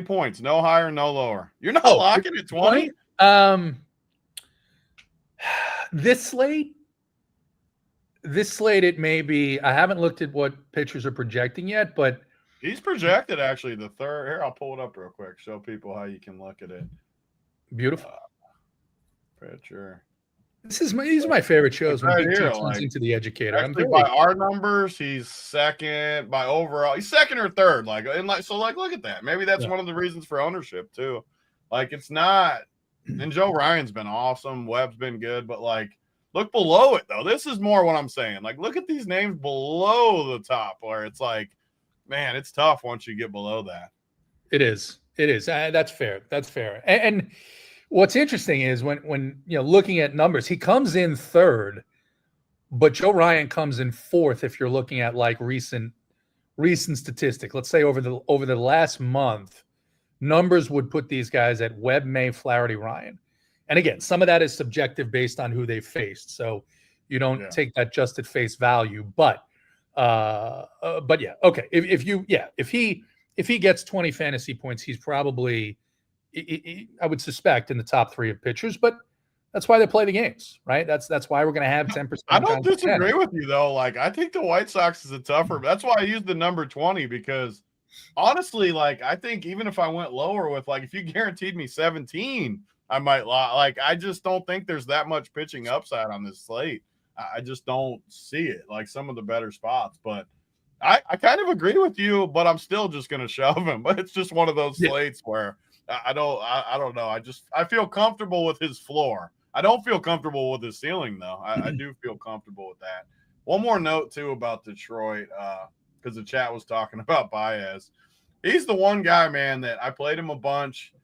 points, no higher, no lower. You're not locking at 20? This slate, it may be. I haven't looked at what pitchers are projecting yet, but he's projected actually the third. Here, I'll pull it up real quick. Show people how you can look at it. Beautiful. Pitcher. These are my favorite shows when right Big T here, turns like, into the educator. Actually, by our numbers, he's second. By overall, he's second or third. Look at that. Maybe that's one of the reasons for ownership too. Like, it's not. And Joe Ryan's been awesome. Webb's been good, but like, look below it though. This is more what I'm saying. Like, look at these names below the top, where it's like, man, it's tough once you get below that. It is. That's fair. And what's interesting is when looking at numbers, he comes in third, but Joe Ryan comes in fourth. If you're looking at like recent statistic, let's say over the last month, numbers would put these guys at Webb, May, Flaherty, Ryan. And again, some of that is subjective based on who they faced, so you don't take that just at face value. But yeah, okay. If he gets 20 fantasy points, he's probably, I would suspect, in the top 3 of pitchers. But that's why they play the games, right? That's why we're going to have 10%. I don't disagree with you though. Like, I think the White Sox is a tougher. That's why I used the number 20, because honestly, like, I think even if I went lower with, like, if you guaranteed me 17, I might like. I just don't think there's that much pitching upside on this slate. I just don't see it, like some of the better spots. But I kind of agree with you, but I'm still just going to shove him. But it's just one of those slates where I don't know. I feel comfortable with his floor. I don't feel comfortable with his ceiling, though. I do feel comfortable with that. One more note, too, about Detroit, because the chat was talking about Baez. He's the one guy, man, that I played him a bunch.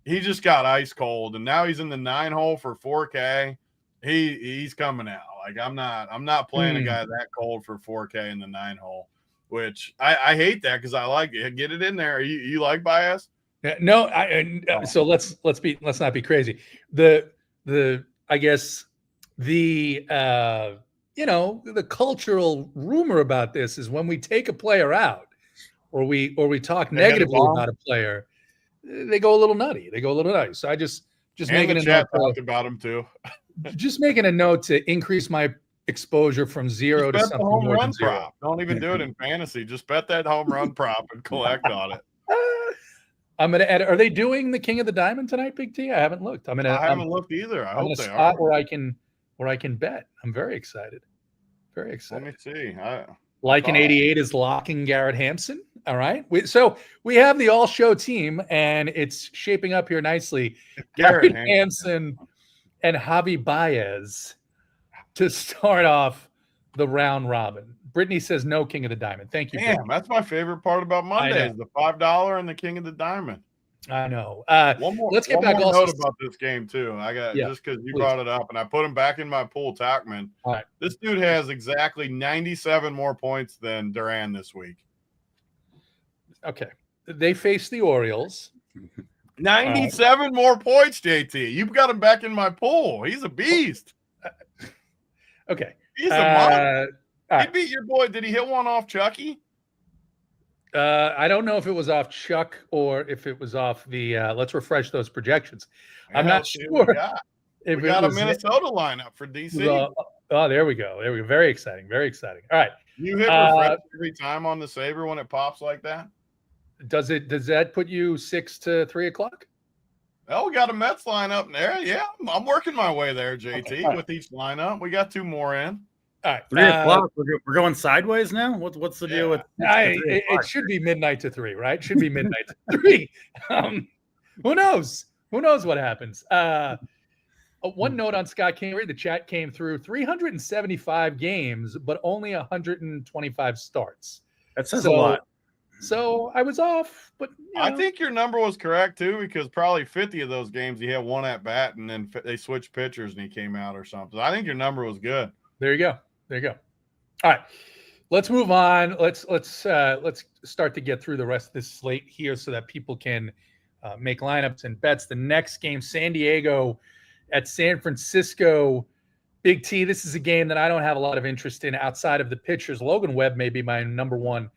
He just got ice cold, and now he's in the 9 hole for 4K. He's coming out. Like, I'm not playing a guy that cold for 4K in the 9 hole, which I hate that because I like it. Get it in there. You like Baez? Yeah, no. So let's not be crazy. I guess the cultural rumor about this is when we take a player out or we talk negatively about a player, they go a little nutty. So I just making a note. Talked about him too. Just making a note to increase my exposure from 0 to something more than 0. Prop. Don't even do it in fantasy. Just bet that home run prop and collect on it. I'm gonna add. Are they doing the King of the Diamond tonight, Big T? I haven't looked. I haven't looked either. I hope they spot are. where I can bet. I'm very excited. Very excited. Let me see. Like an 88 is locking Garrett Hampson. All right. So we have the all-show team, and it's shaping up here nicely. Garrett Hampson and Javi Baez to start off the round robin. Brittany says no King of the Diamond. Thank you. Damn, that's my favorite part about Monday is the $5 and the King of the Diamond. I know. Let's get back also note about this game too. I got just because you brought it up, and I put him back in my pool. Tachman. All right. This dude has exactly 97 more points than Duran this week. Okay, they face the Orioles. 97 more points, JT. You've got him back in my pool. He's a beast. Okay, he's a monster. He beat your boy. Did he hit one off Chucky? I don't know if it was off Chuck or if it was off the let's refresh those projections. I'm not sure. We got a Minnesota lineup for DC. There we go. Very exciting. All right. You hit refresh every time on the Saber when it pops like that? Does that put you 6 to 3 o'clock? Oh, we got a Mets lineup there. Yeah, I'm working my way there, JT, with each lineup. We got 2 more in. All right, 3 o'clock. We're going sideways now. What's the deal with? It should be midnight to 3, right? Should be midnight to 3. Who knows? Who knows what happens? One note on Scott Kingery. The chat came through: 375 games, but only 125 starts. That says a lot. So I was off, but I think your number was correct too, because probably 50 of those games he had 1 at bat, and then they switched pitchers and he came out or something. I think your number was good. There you go. All right, let's move on. Let's start to get through the rest of this slate here so that people can make lineups and bets. The next game, San Diego at San Francisco. Big T, this is a game that I don't have a lot of interest in outside of the pitchers. Logan Webb may be my number 1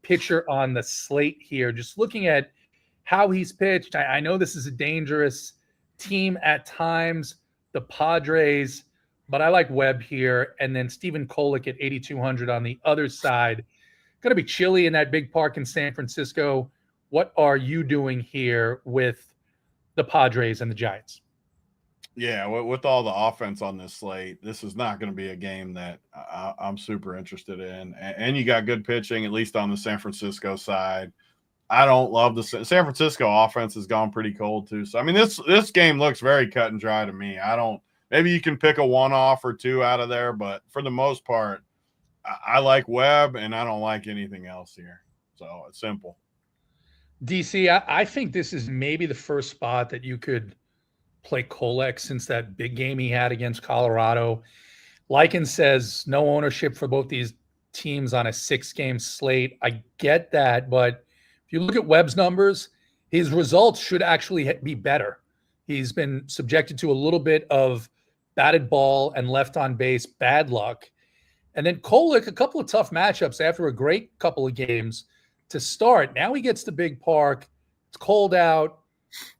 pitcher on the slate here. Just looking at how he's pitched, I know this is a dangerous team at times. the Padres, but I like Webb here. And then Stephen Kolek at 8,200 on the other side. Going to be chilly in that big park in San Francisco. What are you doing here with the Padres and the Giants? Yeah, with all the offense on this slate, this is not going to be a game that I'm super interested in. And you got good pitching, at least on the San Francisco side. I don't love the San Francisco offense has gone pretty cold too. So, I mean, this game looks very cut and dry to me. Maybe you can pick a one-off or two out of there, but for the most part, I like Webb and I don't like anything else here. So it's simple. DC, I think this is maybe the first spot that you could play Kolek since that big game he had against Colorado. Lycan says no ownership for both these teams on a 6-game slate. I get that, but if you look at Webb's numbers, his results should actually be better. He's been subjected to a little bit of batted ball and left on base bad luck. And then Kolek, a couple of tough matchups after a great couple of games to start. Now he gets the big park. It's cold out.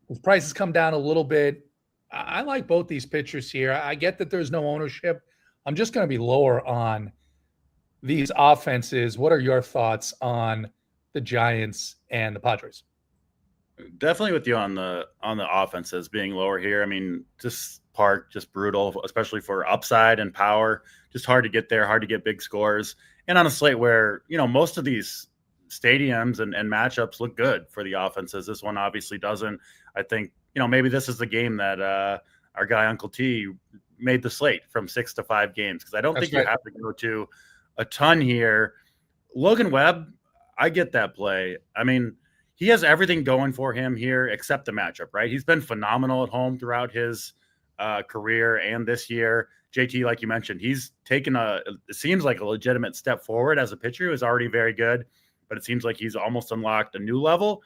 His prices come down a little bit. I like both these pitchers here. I get that there's no ownership. I'm just going to be lower on these offenses. What are your thoughts on the Giants and the Padres? Definitely with you on the offenses being lower here. I mean, just brutal, especially for upside and power. Just hard to get there, hard to get big scores. And on a slate where, most of these stadiums and matchups look good for the offenses. This one obviously doesn't. I think, maybe this is the game that our guy Uncle T made the slate from 6 to 5 games, because I don't think you have to go to a ton here. Logan Webb, I get that play. I mean, he has everything going for him here except the matchup, right? He's been phenomenal at home throughout his career and this year. JT, like you mentioned, he's taken it seems like a legitimate step forward as a pitcher who is already very good, but it seems like he's almost unlocked a new level.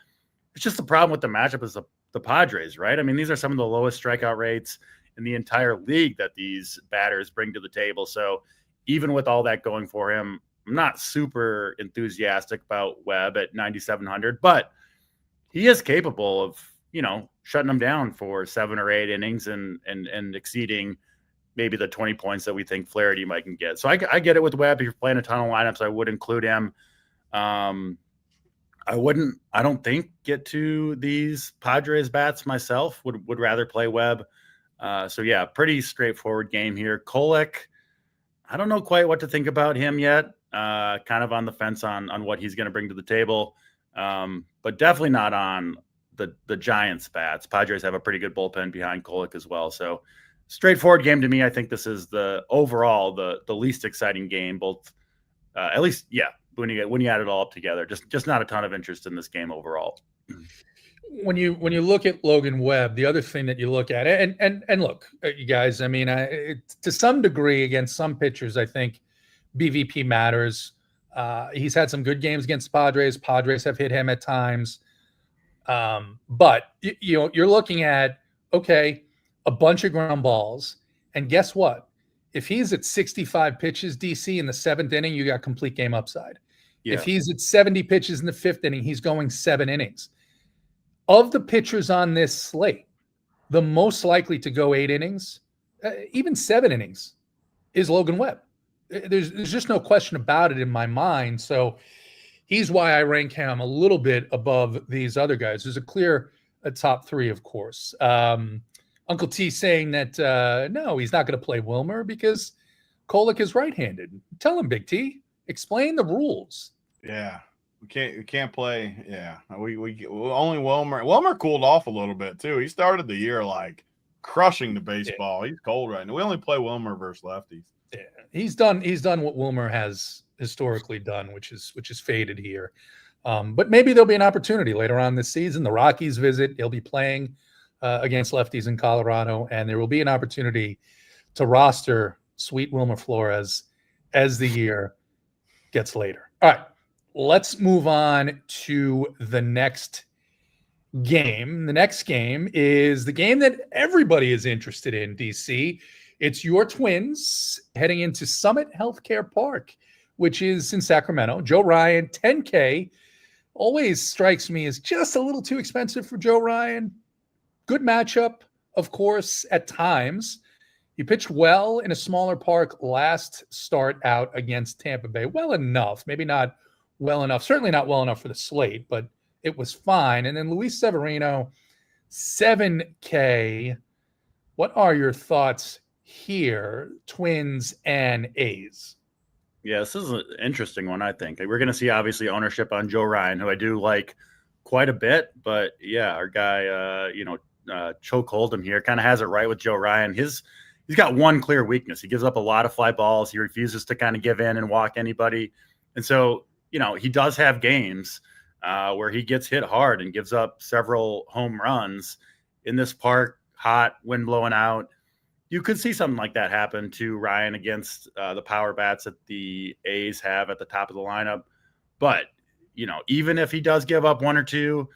It's just the problem with the matchup is the Padres, right? I mean, these are some of the lowest strikeout rates in the entire league that these batters bring to the table. So even with all that going for him, I'm not super enthusiastic about Webb at 9,700, but he is capable of, shutting them down for 7 or 8 innings and exceeding maybe the 20 points that we think Flaherty might can get. So I get it with Webb. If you're playing a ton of lineups, I would include him. I don't think get to these Padres bats myself. Would rather play Webb. So yeah, pretty straightforward game here. Kolek, I don't know quite what to think about him yet. Kind of on the fence on what he's going to bring to the table. But definitely not on the Giants bats. Padres have a pretty good bullpen behind Kolek as well. So straightforward game to me. I think this is the least exciting game, both at least, yeah, when you add it all up together. Just not a ton of interest in this game overall. When you look at Logan Webb, the other thing that you look at, and look, you guys, I mean, to some degree against some pitchers, I think BVP matters. He's had some good games against Padres. Padres have hit him at times. But you're looking at, okay, a bunch of ground balls. And guess what? If he's at 65 pitches, DC, in the 7th inning, you got complete game upside. Yeah. If he's at 70 pitches in the 5th inning, he's going 7 innings. Of the pitchers on this slate, the most likely to go 8 innings, even 7 innings, is Logan Webb. There's just no question about it in my mind. So he's why I rank him a little bit above these other guys. There's a clear top 3, of course. Uncle T saying that, no, he's not going to play Wilmer because Kolek is right-handed. Tell him, Big T. Explain the rules. Yeah. We can't play. Yeah. We only Wilmer. Wilmer cooled off a little bit, too. He started the year, like, crushing the baseball. Yeah. He's cold right now. We only play Wilmer versus lefties. Yeah. He's done what Wilmer has historically done, which is faded here. But maybe there'll be an opportunity later on this season. The Rockies visit. He'll be playing against lefties in Colorado, and there will be an opportunity to roster sweet Wilmer Flores as the year gets later. All right, let's move on to the next game. The next game is the game that everybody is interested in, DC. It's your Twins heading into Summit Healthcare Park, which is in Sacramento. Joe Ryan, 10K, always strikes me as just a little too expensive for Joe Ryan. Good matchup, of course, at times. You pitched well in a smaller park last start out against Tampa Bay. Well enough, maybe not well enough, certainly not well enough for the slate, but it was fine. And then Luis Severino, 7K. What are your thoughts here, Twins and A's? Yeah, this is an interesting one, I think. We're going to see, obviously, ownership on Joe Ryan, who I do like quite a bit. But, yeah, our guy, Choke Hold'em here kind of has it right with Joe Ryan. He's got one clear weakness. He gives up a lot of fly balls. He refuses to kind of give in and walk anybody. And so, he does have games where he gets hit hard and gives up several home runs in this park, hot, wind blowing out. You could see something like that happen to Ryan against the power bats that the A's have at the top of the lineup. But, even if he does give up one or two,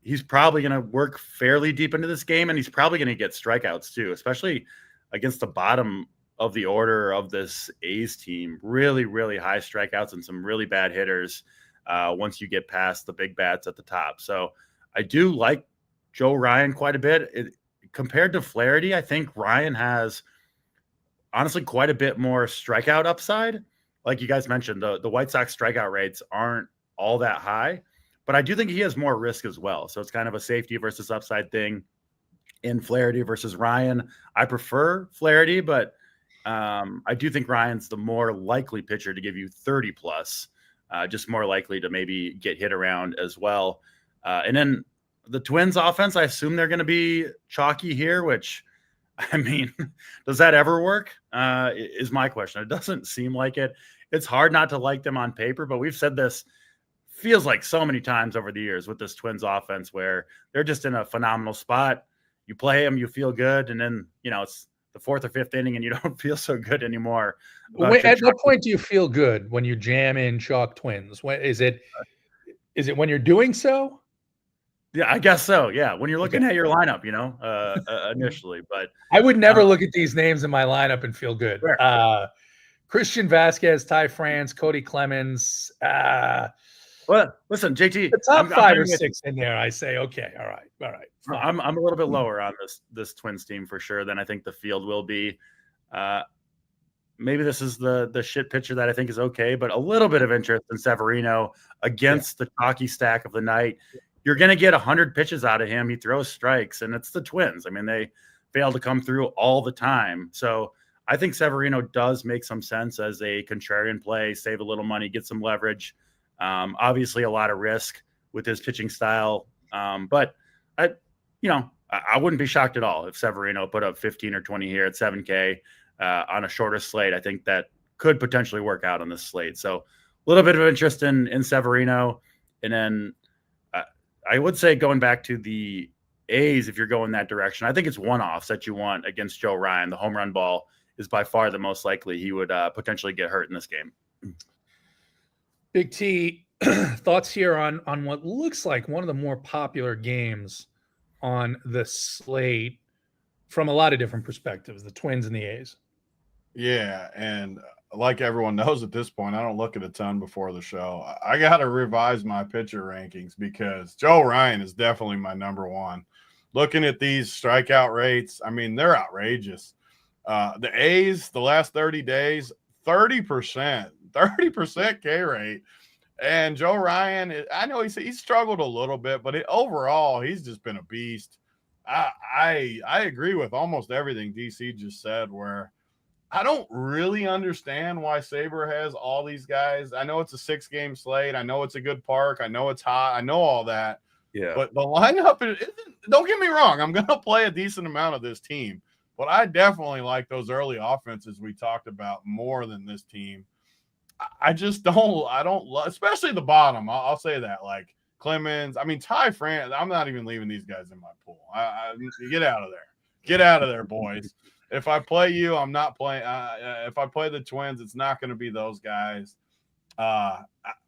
he's probably going to work fairly deep into this game, and he's probably going to get strikeouts too, especially against the bottom of the order of this A's team. Really, really high strikeouts and some really bad hitters once you get past the big bats at the top. So I do like Joe Ryan quite a bit. Compared to Flaherty, I think Ryan has honestly quite a bit more strikeout upside. Like you guys mentioned, the White Sox strikeout rates aren't all that high, but I do think he has more risk as well. So it's kind of a safety versus upside thing in Flaherty versus Ryan. I prefer Flaherty, but I do think Ryan's the more likely pitcher to give you 30 plus, just more likely to maybe get hit around as well. And then the Twins offense, I assume they're going to be chalky here, which, I mean, does that ever work? Is my question. It doesn't seem like it. It's hard not to like them on paper, but we've said this feels like so many times over the years with this Twins offense where they're just in a phenomenal spot. You play them, you feel good, and then, it's the fourth or fifth inning and you don't feel so good anymore. At what point do you feel good when you jam in chalk Twins? When is it when you're doing so? Yeah, I guess so. Yeah, when you're looking at your lineup, initially, but I would never look at these names in my lineup and feel good. Sure. Christian Vasquez, Ty France, Cody Clemens. Well, listen, JT, the top 5 or 6 in there. I say, okay, all right. I'm a little bit lower on this Twins team for sure than I think the field will be. Maybe this is the shit pitcher that I think is okay, but a little bit of interest in Severino against the chalky stack of the night. You're going to get 100 pitches out of him. He throws strikes, and it's the Twins. I mean, they fail to come through all the time. So I think Severino does make some sense as a contrarian play, save a little money, get some leverage. Obviously, a lot of risk with his pitching style. But I wouldn't be shocked at all if Severino put up 15 or 20 here at 7K on a shorter slate. I think that could potentially work out on this slate. So a little bit of interest in Severino. And then I would say going back to the A's, if you're going that direction, I think it's one-offs that you want against Joe Ryan. The home run ball is by far the most likely he would potentially get hurt in this game. Big T, thoughts here on what looks like one of the more popular games on the slate from a lot of different perspectives, the Twins and the A's. Yeah, and like everyone knows at this point, I don't look at a ton before the show. I got to revise my pitcher rankings because Joe Ryan is definitely my number one. Looking at these strikeout rates, I mean, they're outrageous. The A's, the last 30 days, 30% K rate. And Joe Ryan, I know he's struggled a little bit, but overall, he's just been a beast. I agree with almost everything DC just said, where I don't really understand why Saber has all these guys. I know it's a 6-game slate. I know it's a good park. I know it's hot. I know all that. Yeah. But the lineup, don't get me wrong, I'm going to play a decent amount of this team. But I definitely like those early offenses we talked about more than this team. I just don't especially the bottom. I'll say that, like Clemens. I mean, Ty France, I'm not even leaving these guys in my pool. Get out of there. Get out of there, boys. If I play you, I'm not playing. If I play the Twins, it's not going to be those guys.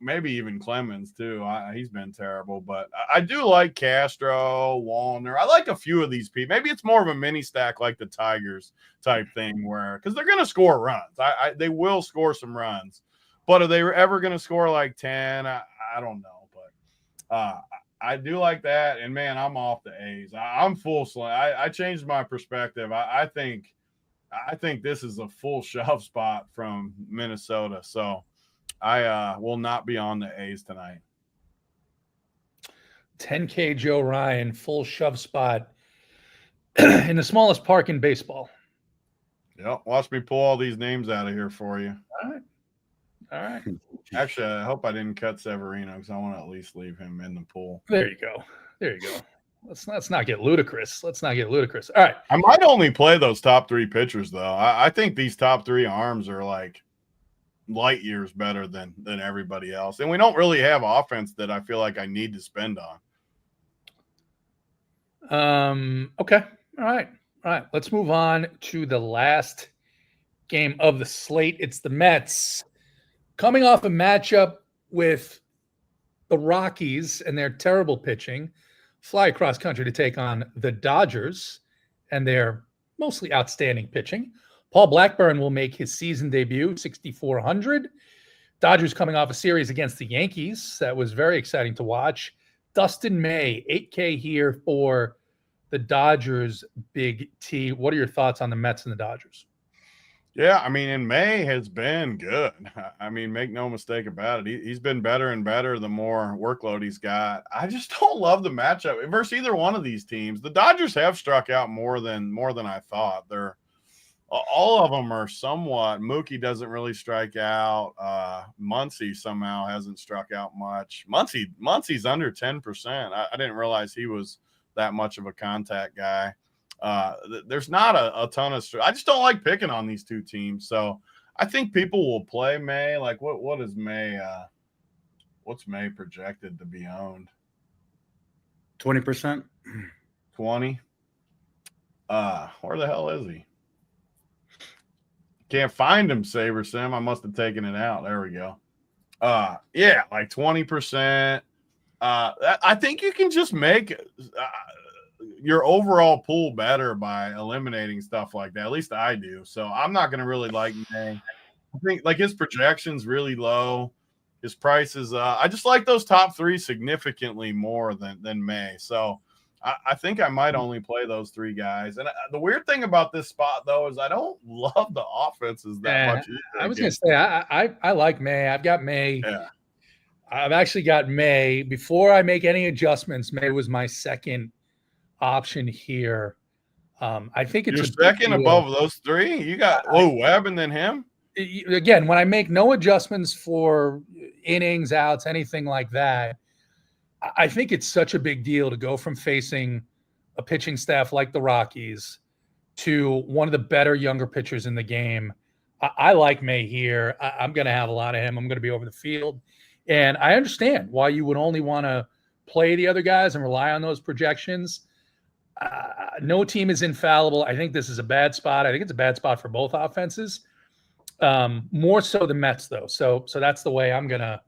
Maybe even Clemens, too. He's been terrible. But I do like Castro, Wallner. I like a few of these people. Maybe it's more of a mini stack like the Tigers type thing because they're going to score runs. They will score some runs. But are they ever going to score like 10? I don't know. But I do like that. And, man, I'm off the A's. I'm full slam. I changed my perspective. I think I think this is a full shove spot from Minnesota. So I will not be on the A's tonight. 10K Joe Ryan, full shove spot in the smallest park in baseball. Yep. Watch me pull all these names out of here for you. All right. Actually, I hope I didn't cut Severino because I want to at least leave him in the pool. There you go. Let's not get ludicrous. All right. I might only play those top three pitchers, though. I think these top three arms are like light years better than everybody else. And we don't really have offense that I feel like I need to spend on. Okay. All right. Let's move on to the last game of the slate. It's the Mets coming off a matchup with the Rockies and their terrible pitching, fly across country to take on the Dodgers and their mostly outstanding pitching. Paul Blackburn will make his season debut, 6,400. Dodgers coming off a series against the Yankees. That was very exciting to watch. Dustin May, 8K here for the Dodgers, Big T. What are your thoughts on the Mets and the Dodgers? Yeah, I mean, and May has been good. I mean, make no mistake about it. He's been better and better the more workload he's got. I just don't love the matchup versus either one of these teams. The Dodgers have struck out more than I thought. They're all of them are somewhat. Mookie doesn't really strike out. Muncy somehow hasn't struck out much. Muncy's under 10%. I didn't realize he was that much of a contact guy. There's not a ton of I just don't like picking on these two teams. So I think people will play May. Like what is May? What's May projected to be owned? 20%. 20. Where the hell is he? Can't find him, Saber Sim. I must have taken it out. There we go. Yeah, like 20%. I think you can just make your overall pool better by eliminating stuff like that. At least I do. So I'm not going to really like May. I think like his projection's really low. His price is I just like those top three significantly more than May. So I think I might only play those three guys. And the weird thing about this spot, though, is I don't love the offenses that much either. I was going to say, I like May. I've got May. Yeah. I've actually got May. Before I make any adjustments, May was my second option here. I think it's your second above those three. You got Webb and then him. Again, when I make no adjustments for innings, outs, anything like that, I think it's such a big deal to go from facing a pitching staff like the Rockies to one of the better younger pitchers in the game. I like May here. I'm going to have a lot of him. I'm going to be over the field. And I understand why you would only want to play the other guys and rely on those projections. No team is infallible. I think this is a bad spot. I think it's a bad spot for both offenses. More so the Mets, though. So that's the way I'm gonna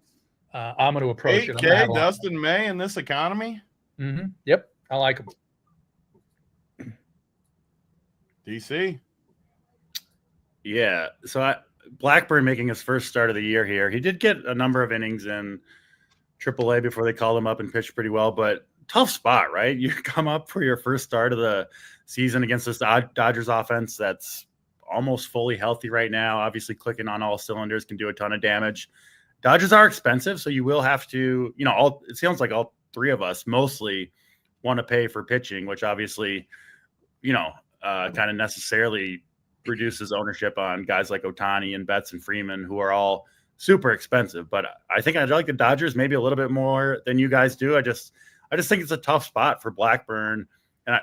approach it. 8K Dustin May in this economy. Mm-hmm. Yep, I like him. DC. Yeah. So Blackburn making his first start of the year here. He did get a number of innings in AAA before they called him up and pitched pretty well, but tough spot, right? You come up for your first start of the season against this Dodgers offense that's almost fully healthy right now. Obviously, clicking on all cylinders can do a ton of damage. Dodgers are expensive, so you will have to, it sounds like all three of us mostly want to pay for pitching, which obviously, kind of necessarily reduces ownership on guys like Ohtani and Betts and Freeman, who are all super expensive. But I think I like the Dodgers maybe a little bit more than you guys do. I just think it's a tough spot for Blackburn. And,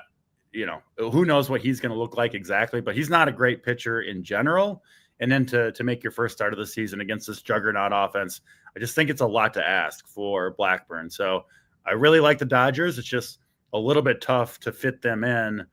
who knows what he's going to look like exactly, but he's not a great pitcher in general. And then to make your first start of the season against this juggernaut offense, I just think it's a lot to ask for Blackburn. So I really like the Dodgers. It's just a little bit tough to fit them in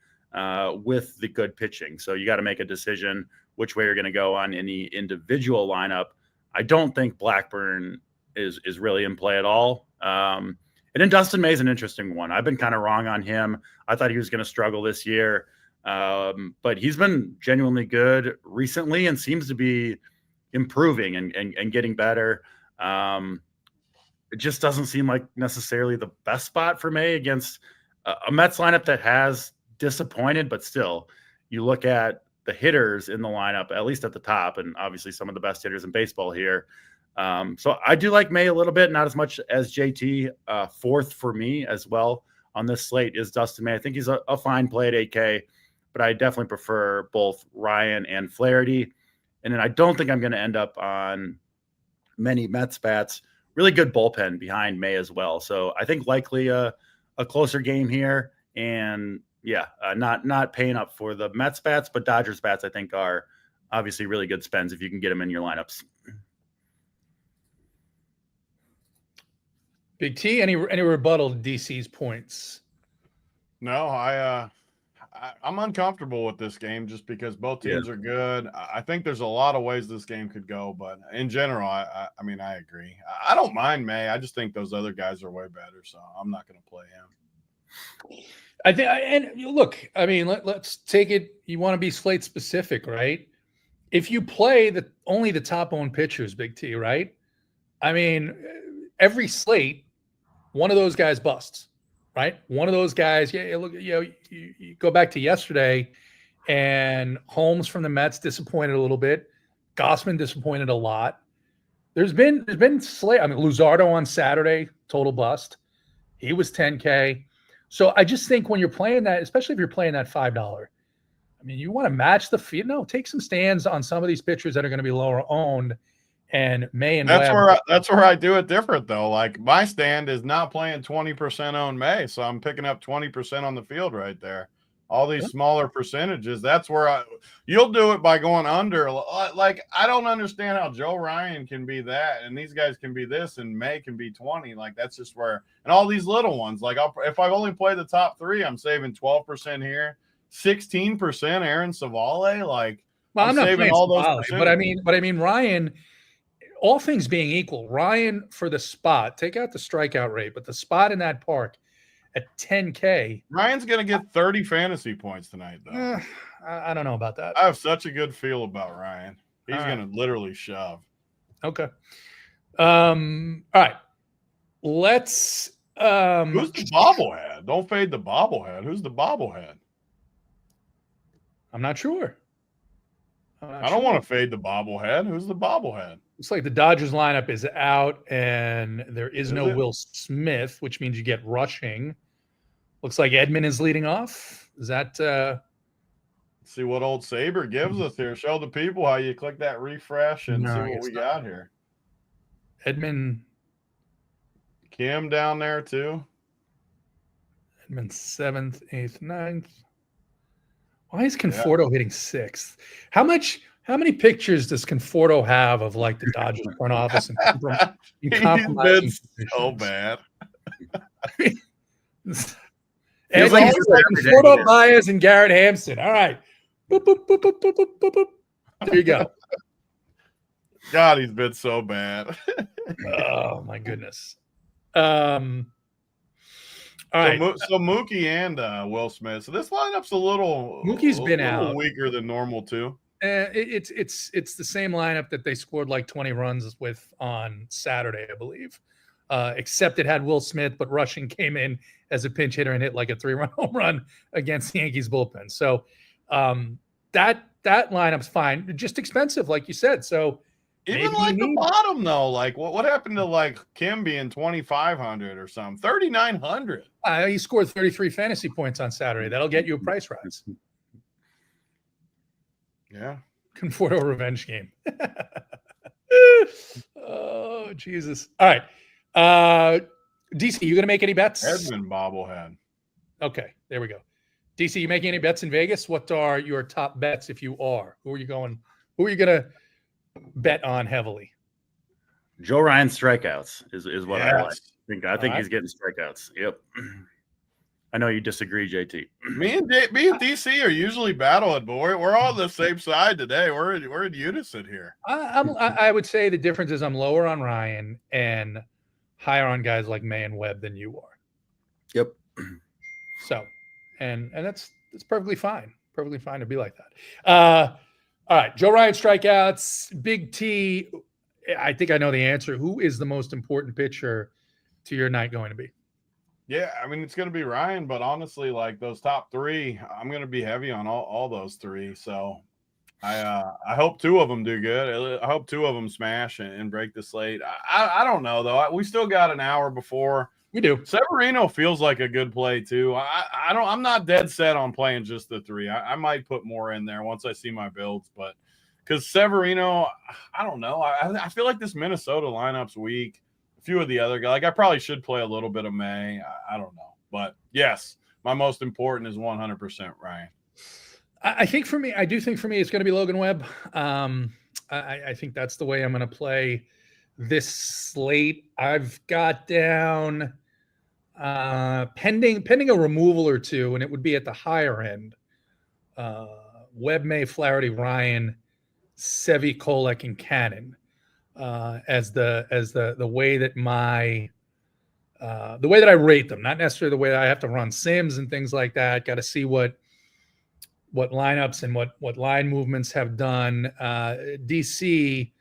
with the good pitching. So you got to make a decision which way you're going to go on any individual lineup. I don't think Blackburn is really in play at all. And then Dustin May is an interesting one. I've been kind of wrong on him. I thought he was going to struggle this year. But he's been genuinely good recently and seems to be improving and getting better. It just doesn't seem like necessarily the best spot for May against a Mets lineup that has disappointed, but still you look at the hitters in the lineup, at least at the top, and obviously some of the best hitters in baseball here. So I do like May a little bit, not as much as JT. Fourth for me as well on this slate is Dustin May. I think he's a fine play at 8K, but I definitely prefer both Ryan and Flaherty. And then I don't think I'm going to end up on many Mets bats. Really good bullpen behind May as well. So I think likely a closer game here. And yeah, not paying up for the Mets bats, but Dodgers bats I think are obviously really good spends if you can get them in your lineups. Big T, any rebuttal to DC's points? No, I'm uncomfortable with this game just because both teams are good. I think there's a lot of ways this game could go, but in general, I mean, I agree. I don't mind May. I just think those other guys are way better, so I'm not going to play him. I think, and look, I mean, let's take it. You want to be slate specific, right? If you play only the top owned pitchers, Big T, right? I mean, every slate, one of those guys busts, right? One of those guys. Yeah, look, you go back to yesterday, and Holmes from the Mets disappointed a little bit. Gossman disappointed a lot. There's been slate. I mean, Luzardo on Saturday, total bust. He was 10K. So I just think when you're playing that, especially if you're playing that $5, I mean, you want to match the fee. No, take some stands on some of these pitchers that are going to be lower owned. And May and that's Webb. that's where I do it different though. Like my stand is not playing 20% on May, so I'm picking up 20% on the field right there. All these smaller percentages. That's where you'll do it by going under. Like I don't understand how Joe Ryan can be that, and these guys can be this, and May can be 20. Like that's just where, and all these little ones. Like if I only play the top three, I'm saving 12% here, 16% Aaron Savale. Like well, I'm not saving all those Savale, but I mean Ryan. All things being equal, Ryan for the spot, take out the strikeout rate, but the spot in that park at 10K. Ryan's going to get 30 fantasy points tonight, though. I don't know about that. I have such a good feel about Ryan. He's going to literally shove. Okay. All right. Let's. Who's the bobblehead? Don't fade the bobblehead. Who's the bobblehead? I'm not sure. I don't want to fade the bobblehead. Who's the bobblehead? Looks like the Dodgers lineup is out, and there is no Will Smith, which means you get rushing. Looks like Edman is leading off. Is that? Let's see what old Saber gives us here. Show the people how you click that refresh and see what we got here. Edman. Kim down there too. Edman 7th, 8th, 9th. Why is Conforto hitting 6th? How many pictures does Conforto have of like the Dodgers front office and compromising? So bad. And Conforto, Baez, and Garrett Hampson. All right. Boop, boop, boop, boop, boop, boop, boop. There you go. God, he's been so bad. Oh my goodness. All right. So Mookie and Will Smith. So this lineup's Mookie's been out weaker than normal too. It's the same lineup that they scored like 20 runs with on Saturday, I believe. Except it had Will Smith, but rushing came in as a pinch hitter and hit like a 3-run home run against the Yankees bullpen. So that lineup's fine. Just expensive, like you said. So even like the bottom though, like what happened to like Kim being 2,500 or something, 3,900? He scored 33 fantasy points on Saturday. That'll get you a price rise. Yeah. Conforto revenge game. Oh, Jesus. All right. DC, you going to make any bets? Edmund bobblehead. Okay, there we go. DC, you making any bets in Vegas? What are your top bets if you are? Who are you going to bet on heavily? Joe Ryan strikeouts is what I like. I think he's getting strikeouts. Yep. I know you disagree, JT. Me and DC are usually battling, but we're all on the same side today. We're in unison here. I would say the difference is I'm lower on Ryan and higher on guys like May and Webb than you are. Yep. So, and that's perfectly fine. Perfectly fine to be like that. All right, Joe Ryan strikeouts. Big T. I think I know the answer. Who is the most important pitcher to your night going to be? Yeah, I mean, it's going to be Ryan, but honestly, like those top three, I'm going to be heavy on all those three. So I hope two of them do good. I hope two of them smash and break the slate. I don't know though. We still got an hour before. We do. Severino feels like a good play too. I'm not dead set on playing just the three. I might put more in there once I see my builds, but because Severino, I don't know. I feel like this Minnesota lineup's weak. A few of the other guys, like I probably should play a little bit of May. I don't know, but yes, my most important is 100% Ryan. I think for me, it's going to be Logan Webb. I think that's the way I'm going to play this slate. I've got down pending a removal or two, and it would be at the higher end. Webb, May, Flaherty, Ryan, Sevy, Kolek, and Cannon as the way that the way that I rate them, not necessarily the way that I have to run sims and things like that. Got to see what lineups and what line movements have done. DC,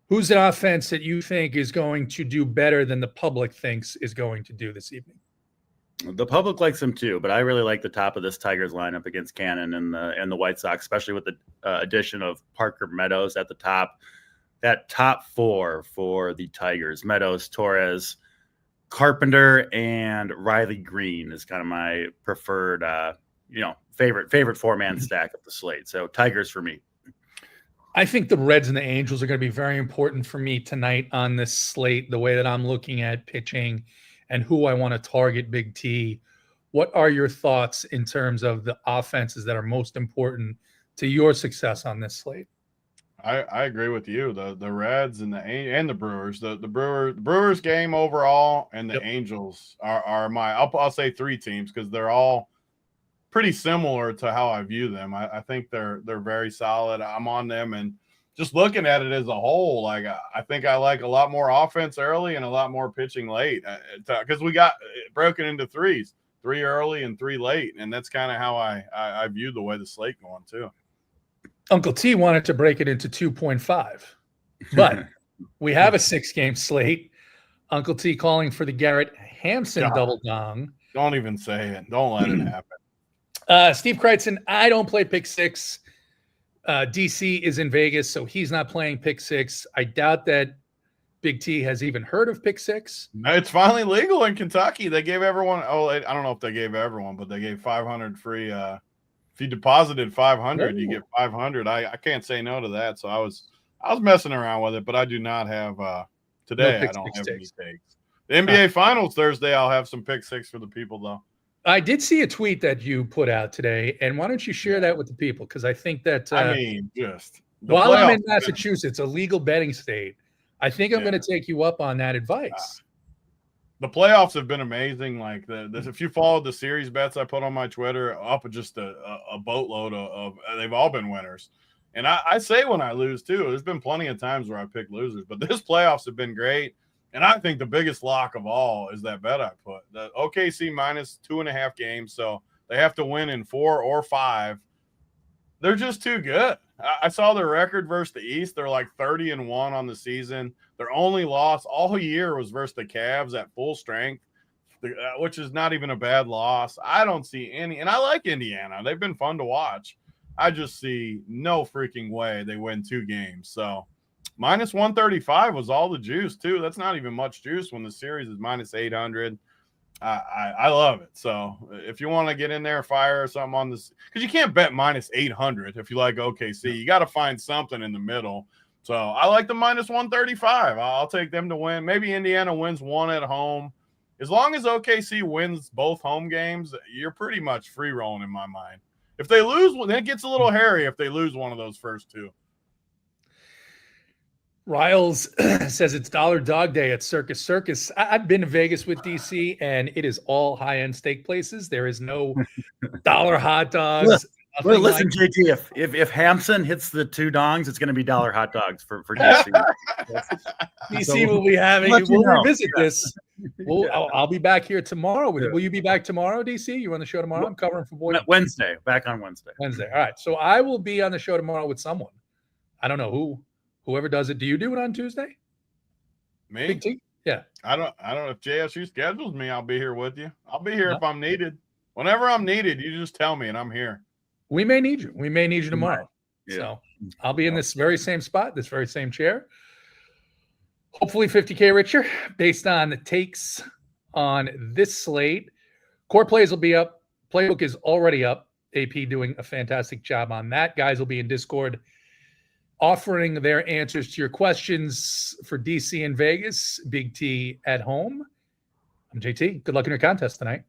who's an offense that you think is going to do better than the public thinks is going to do this evening? The public likes him too, but I really like the top of this Tigers lineup against Cannon and the White Sox, especially with the addition of Parker Meadows at the top. That top four for the Tigers: Meadows, Torres, Carpenter, and Riley Green is kind of my preferred, favorite four-man stack of the slate. So Tigers for me. I think the Reds and the Angels are going to be very important for me tonight on this slate, the way that I'm looking at pitching and who I want to target Big T. What are your thoughts in terms of the offenses that are most important to your success on this slate? I agree with you. The Reds and the Brewers. The Brewers game overall and the Angels are my I'll say three teams because they're all pretty similar to how I view them. I think they're very solid. I'm on them, and just looking at it as a whole, like I think I like a lot more offense early and a lot more pitching late because we got broken into threes, 3 early and 3 late, and that's kind of how I view the way the slate going too. Uncle T wanted to break it into 2.5, but we have a 6-game slate. Uncle T calling for the Garrett Hampson double dong. Don't even say it. Don't let it happen. Steve Kreitzen, I don't play pick six. DC is in Vegas, so he's not playing pick six. I doubt that Big T has even heard of pick six. It's finally legal in Kentucky. They gave everyone. I don't know if they gave everyone, but they gave 500 free. If you deposited 500, you get 500. I can't say no to that. So I was messing around with it, but I do not have today. I don't have any takes. The NBA Finals Thursday, I'll have some pick six for the people though. I did see a tweet that you put out today, and why don't you share that with the people? Because I think that while I'm in Massachusetts, a legal betting state, I think I'm going to take you up on that advice. The playoffs have been amazing. Like if you followed the series bets I put on my Twitter, up just a boatload of they've all been winners. And I say when I lose too, there's been plenty of times where I pick losers, but this playoffs have been great. And I think the biggest lock of all is that bet I put. The OKC minus 2.5 games, so they have to win in 4 or 5. They're just too good. I saw their record versus the East. They're like 30-1 on the season. Their only loss all year was versus the Cavs at full strength, which is not even a bad loss. I don't see any, and I like Indiana. They've been fun to watch. I just see no freaking way they win 2 games. So minus 135 was all the juice too. That's not even much juice when the series is minus 800. I love it. So if you want to get in there, fire or something on this, because you can't bet minus 800 if you like OKC. You got to find something in the middle. So I like the minus 135. I'll take them to win. Maybe Indiana wins 1 at home. As long as OKC wins both home games, you're pretty much free rolling in my mind. If they lose, then it gets a little hairy if they lose one of those first 2. Riles says it's dollar dog day at Circus Circus. I've been to Vegas with DC, and it is all high-end steak places. There is no dollar hot dogs. Listen, like JT, if Hampson hits the 2 dongs, it's going to be dollar hot dogs for DC. DC will be having. We'll revisit this. I'll be back here tomorrow. Will you be back tomorrow, DC? You on the show tomorrow? I'm covering for Boyd. Wednesday. Back on Wednesday. All right. So I will be on the show tomorrow with someone. I don't know who. Whoever does it. Do you do it on Tuesday? Me? Big T? Yeah. I don't know if JSU schedules me. I'll be here with you. I'll be here if I'm needed. Whenever I'm needed, you just tell me and I'm here. We may need you. We may need you tomorrow. Yeah. So I'll be in this very same spot, this very same chair. Hopefully 50K richer based on the takes on this slate. Core plays will be up. Playbook is already up. AP doing a fantastic job on that. Guys will be in Discord offering their answers to your questions for DC and Vegas. Big T at home. I'm JT. Good luck in your contest tonight.